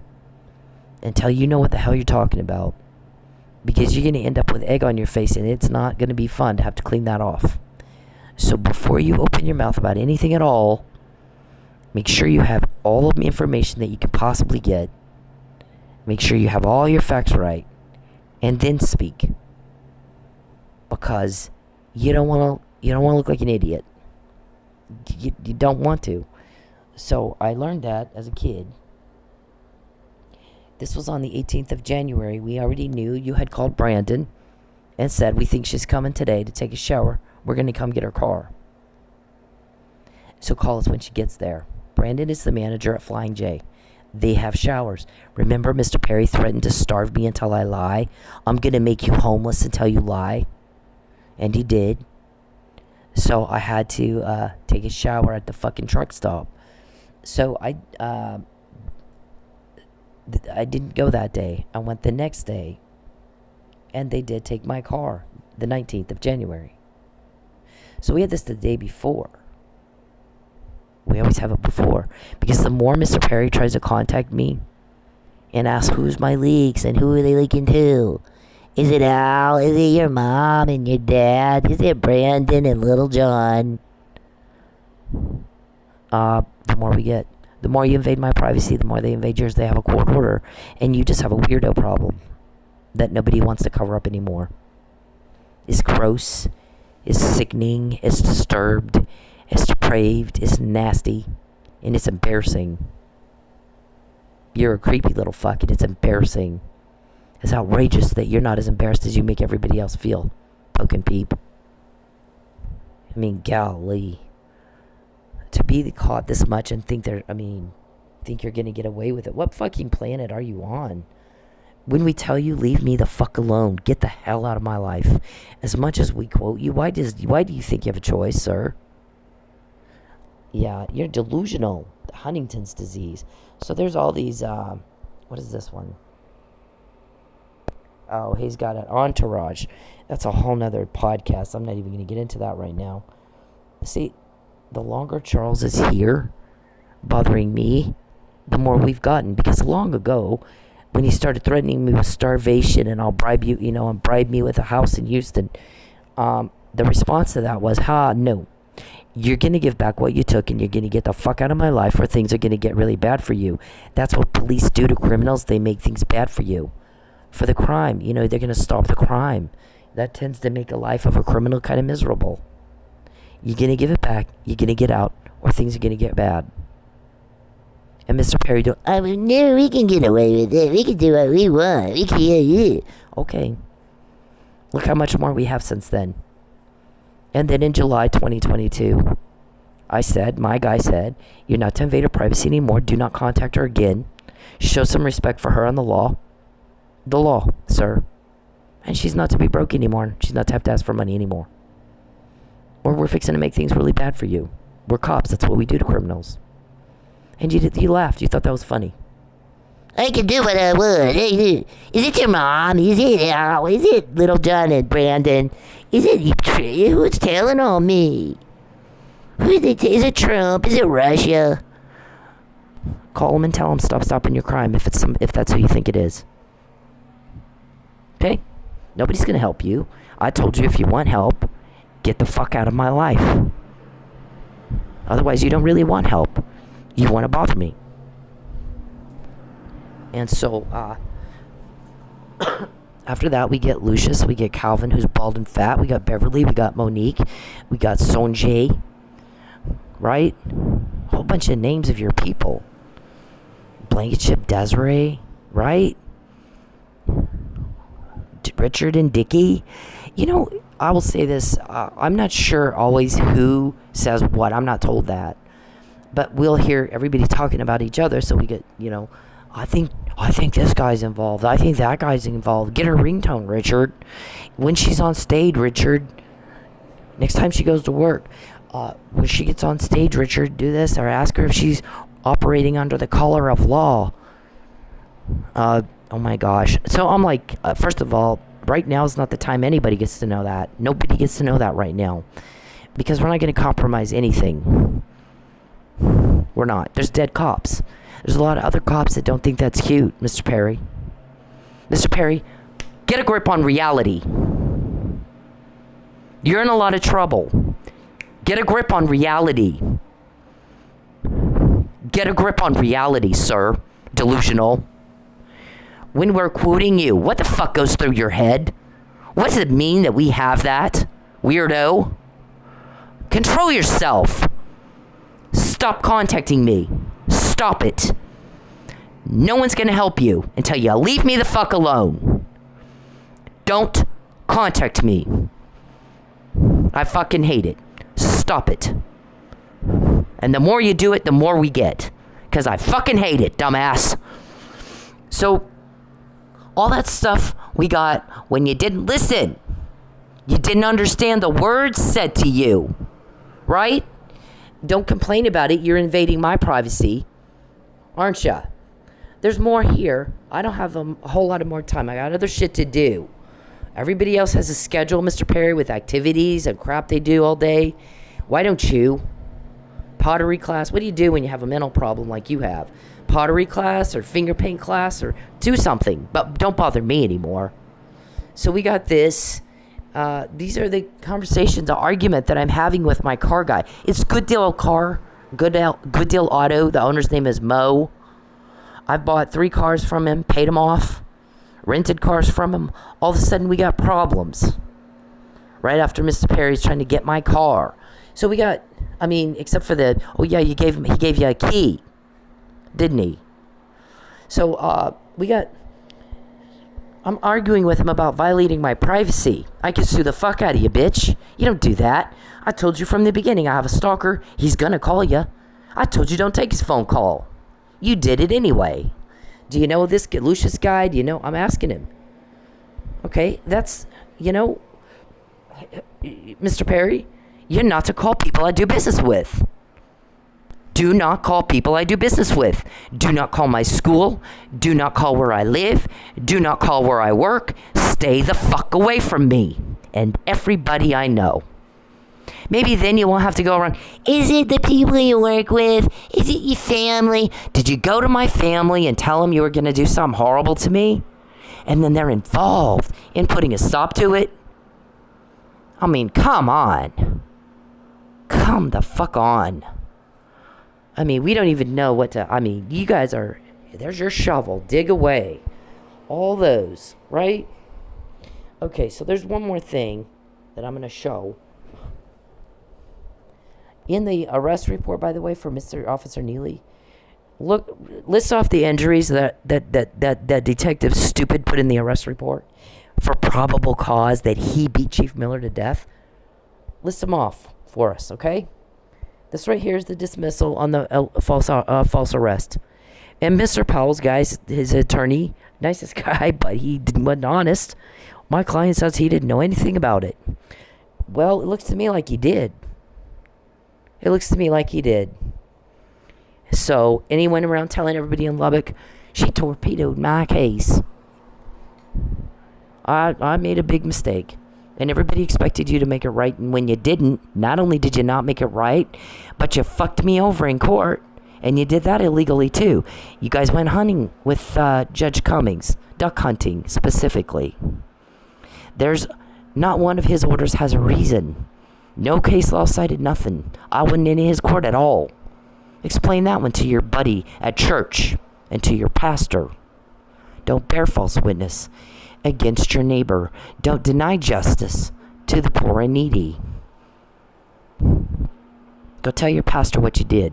until you know what the hell you're talking about. Because you're going to end up with egg on your face, and it's not going to be fun to have to clean that off. So before you open your mouth about anything at all, make sure you have all of the information that you can possibly get. Make sure you have all your facts right. And then speak. Because you don't want to look like an idiot. You don't want to. So I learned that as a kid. This was on the 18th of January. We already knew you had called Brandon and said, we think she's coming today to take a shower. We're going to come get her car. So call us when she gets there. Brandon is the manager at Flying J. They have showers. Remember, Mr. Perry threatened to starve me until I lie? I'm going to make you homeless until you lie. And he did. So I had to take a shower at the fucking truck stop. So I didn't go that day. I went the next day. And they did take my car, the 19th of January. So we had this the day before. We always have it before. Because the more Mr. Perry tries to contact me and ask who's my leaks and who are they leaking to. Is it Al? Is it your mom and your dad? Is it Brandon and Little John? The more we get. The more you invade my privacy, the more they invade yours. They have a court order. And you just have a weirdo problem that nobody wants to cover up anymore. It's gross. It's sickening. It's disturbed. It's depraved. It's nasty. And it's embarrassing. You're a creepy little fuck, and it's embarrassing. It's outrageous that you're not as embarrassed as you make everybody else feel. Poking peep. I mean, golly. To be caught this much and think you're gonna get away with it. What fucking planet are you on? When we tell you, leave me the fuck alone. Get the hell out of my life. As much as we quote you, why do you think you have a choice, sir? Yeah, you're delusional. Huntington's disease. So there's all these, what is this one? Oh, he's got an entourage. That's a whole nother podcast. I'm not even going to get into that right now. See, the longer Charles is here, bothering me, the more we've gotten. Because long ago, when he started threatening me with starvation and I'll bribe you, and bribe me with a house in Houston, the response to that was, no. You're going to give back what you took and you're going to get the fuck out of my life or things are going to get really bad for you. That's what police do to criminals. They make things bad for you. For the crime. They're going to stop the crime. That tends to make the life of a criminal kind of miserable. You're going to give it back. You're going to get out or things are going to get bad. And Mr. Perry no, we can get away with it. We can do what we want. We can, yeah. Okay. Look how much more we have since then. And then in July 2022, my guy said, you're not to invade her privacy anymore. Do not contact her again. Show some respect for her and the law. The law, sir. And she's not to be broke anymore. She's not to have to ask for money anymore. Or we're fixing to make things really bad for you. We're cops. That's what we do to criminals. And you laughed. You thought that was funny. I can do what I want. Is it your mom? Is it Little John and Brandon? Is it who's telling on me? Is it Trump? Is it Russia? Call them and tell them stop stopping your crime if that's who you think it is. Okay? Nobody's gonna help you. I told you if you want help, get the fuck out of my life. Otherwise, you don't really want help. You want to bother me. And so, after that, we get Lucius, we get Calvin, who's bald and fat, we got Beverly, we got Monique, we got Sonjay, right? A whole bunch of names of your people. Blanket Ship Desiree, right? Richard and Dickie. I will say this, I'm not sure always who says what. I'm not told that. But we'll hear everybody talking about each other, so we get, I think this guy's involved. I think that guy's involved. Get her ringtone, Richard. When she's on stage, Richard, next time she goes to work, when she gets on stage, Richard, do this, or ask her if she's operating under the color of law. Oh my gosh. So I'm like, first of all, right now is not the time anybody gets to know that. Nobody gets to know that right now. Because we're not going to compromise anything. We're not. There's dead cops. There's a lot of other cops that don't think that's cute, Mr. Perry. Mr. Perry, get a grip on reality. You're in a lot of trouble. Get a grip on reality. Get a grip on reality, sir. Delusional. When we're quoting you, what the fuck goes through your head? What does it mean that we have that? Weirdo. Control yourself. stop contacting me. Stop it. No one's going to help you until you leave me the fuck alone. Don't contact me. I fucking hate it. Stop it. And the more you do it, the more we get. Because I fucking hate it, dumbass. So, all that stuff we got when you didn't listen. You didn't understand the words said to you. Right? Don't complain about it. You're invading my privacy. Aren't ya? There's more here. I don't have a whole lot of more time. I got other shit to do. Everybody else has a schedule, Mr. Perry, with activities and crap they do all day. Why don't you? Pottery class. What do you do when you have a mental problem like you have? Pottery class or finger paint class, or do something. But don't bother me anymore. So we got this. These are the conversations, the argument that I'm having with my car guy. It's Good Deal Car, Good Deal Auto. The owner's name is Mo. I've bought 3 cars from him, paid him off, rented cars from him. All of a sudden we got problems. Right after Mr. Perry's trying to get my car. So we got, except for he gave you a key. Didn't he? So, I'm arguing with him about violating my privacy. I could sue the fuck out of you, bitch. You don't do that. I told you from the beginning I have a stalker. He's gonna call you. I told you don't take his phone call. You did it anyway. Do you know this Lucius guy? Do you know? I'm asking him. Okay, that's, Mr. Perry, you're not to call people I do business with. Do not call people I do business with. Do not call my school. Do not call where I live. Do not call where I work. Stay the fuck away from me and everybody I know. Maybe then you won't have to go around, is it the people you work with? Is it your family? Did you go to my family and tell them you were going to do something horrible to me? And then they're involved in putting a stop to it? Come on. Come the fuck on. We don't even know what to... you guys are... There's your shovel. Dig away. All those, right? Okay, so there's one more thing that I'm going to show. In the arrest report, by the way, for Mr. Officer Neely, list off the injuries that Detective Stupid put in the arrest report for probable cause that he beat Chief Miller to death. List them off for us, okay? This right here is the dismissal on the false arrest. And Mr. Powell's guys, his attorney, nicest guy, but he wasn't honest. My client says he didn't know anything about it. Well, it looks to me like he did. So, and he went around telling everybody in Lubbock, she torpedoed my case. I made a big mistake. And everybody expected you to make it right. And when you didn't, not only did you not make it right, but you fucked me over in court. And you did that illegally too. You guys went hunting with Judge Cummings. Duck hunting, specifically. There's not one of his orders has a reason. No case law cited, nothing. I wasn't in his court at all. Explain that one to your buddy at church and to your pastor. Don't bear false witness against your neighbor. Don't deny justice to the poor and needy. Go tell your pastor what you did.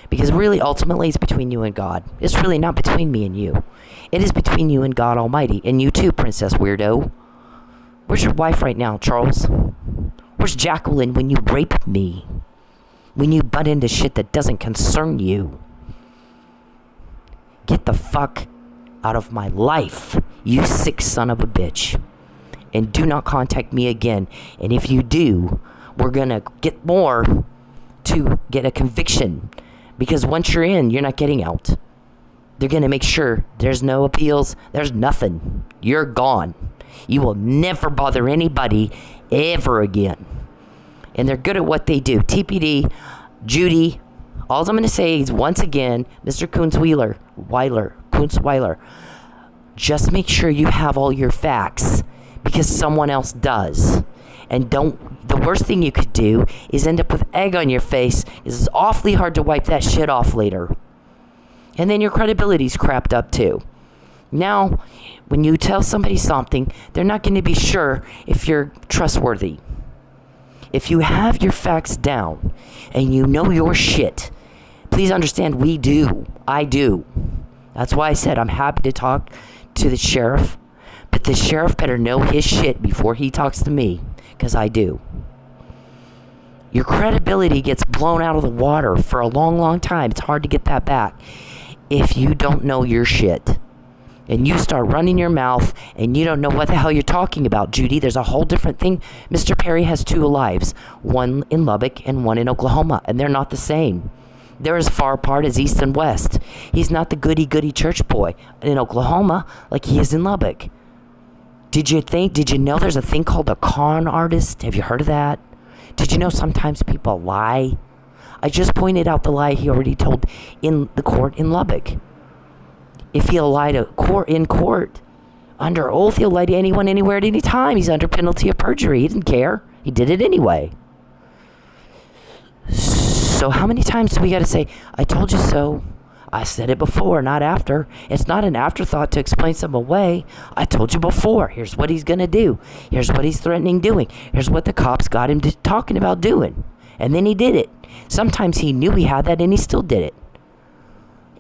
Because really, ultimately, it's between you and God. It's really not between me and you. It is between you and God Almighty. And you too, Princess Weirdo. Where's your wife right now, Charles? Where's Jacqueline when you rape me? When you butt into shit that doesn't concern you? Get the fuck out of my life, you sick son of a bitch. And do not contact me again. And if you do, we're gonna get more to get a conviction. Because once you're in, you're not getting out. They're gonna make sure there's no appeals, there's nothing. You're gone. You will never bother anybody ever again. And they're good at what they do. TPD, Judy, all I'm going to say is once again, Mr. Kunzweiler, just make sure you have all your facts because someone else does. And the worst thing you could do is end up with egg on your face. It's awfully hard to wipe that shit off later. And then your credibility's crapped up too. Now, when you tell somebody something, they're not going to be sure if you're trustworthy. If you have your facts down and you know your shit, please understand we do. I do. That's why I said I'm happy to talk to the sheriff, but the sheriff better know his shit before he talks to me, because I do. Your credibility gets blown out of the water for a long, long time. It's hard to get that back if you don't know your shit. And you start running your mouth and you don't know what the hell you're talking about, Judy. There's a whole different thing. Mr. Perry has 2 lives, one in Lubbock and one in Oklahoma, and they're not the same. They're as far apart as east and west. He's not the goody-goody church boy in Oklahoma like he is in Lubbock. Did you know there's a thing called a con artist? Have you heard of that? Did you know sometimes people lie? I just pointed out the lie he already told in the court in Lubbock. If he'll lie to in court, under oath, he'll lie to anyone, anywhere, at any time. He's under penalty of perjury. He didn't care. He did it anyway. So how many times do we got to say, I told you so? I said it before, not after. It's not an afterthought to explain something away. I told you before. Here's what he's going to do. Here's what he's threatening doing. Here's what the cops got him talking about doing. And then he did it. Sometimes he knew he had that and he still did it.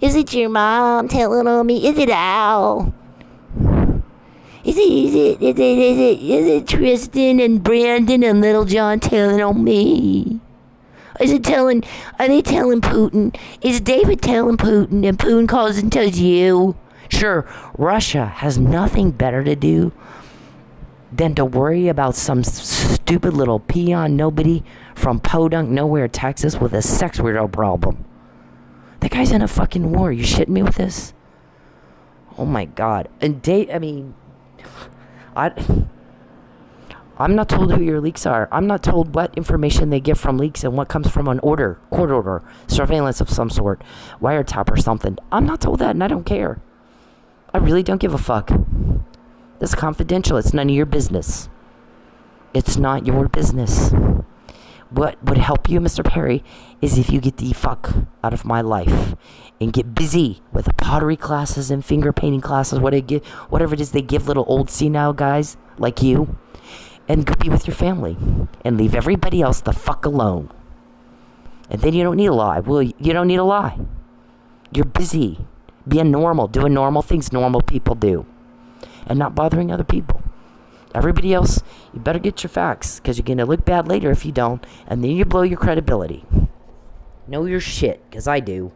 Is it your mom telling on me? Is it Al? Is it Tristan and Brandon and Little John telling on me? Are they telling Putin? Is David telling Putin and Putin calls and tells you? Sure, Russia has nothing better to do than to worry about some stupid little peon nobody from Podunk nowhere, Texas with a sex weirdo problem. The guy's in a fucking war. You shitting me with this? Oh my God. And I'm not told who your leaks are. I'm not told what information they get from leaks and what comes from an court order, surveillance of some sort, wiretap or something. I'm not told that and I don't care. I really don't give a fuck. That's confidential. It's none of your business. It's not your business. What would help you, Mr. Perry, is if you get the fuck out of my life and get busy with the pottery classes and finger painting classes, whatever it is they give little old senile guys like you, and go be with your family and leave everybody else the fuck alone. And then you don't need a lie. Well, you don't need a lie. You're busy being normal, doing normal things normal people do, and not bothering other people. Everybody else, you better get your facts, because you're going to look bad later if you don't, and then you blow your credibility. Know your shit, because I do.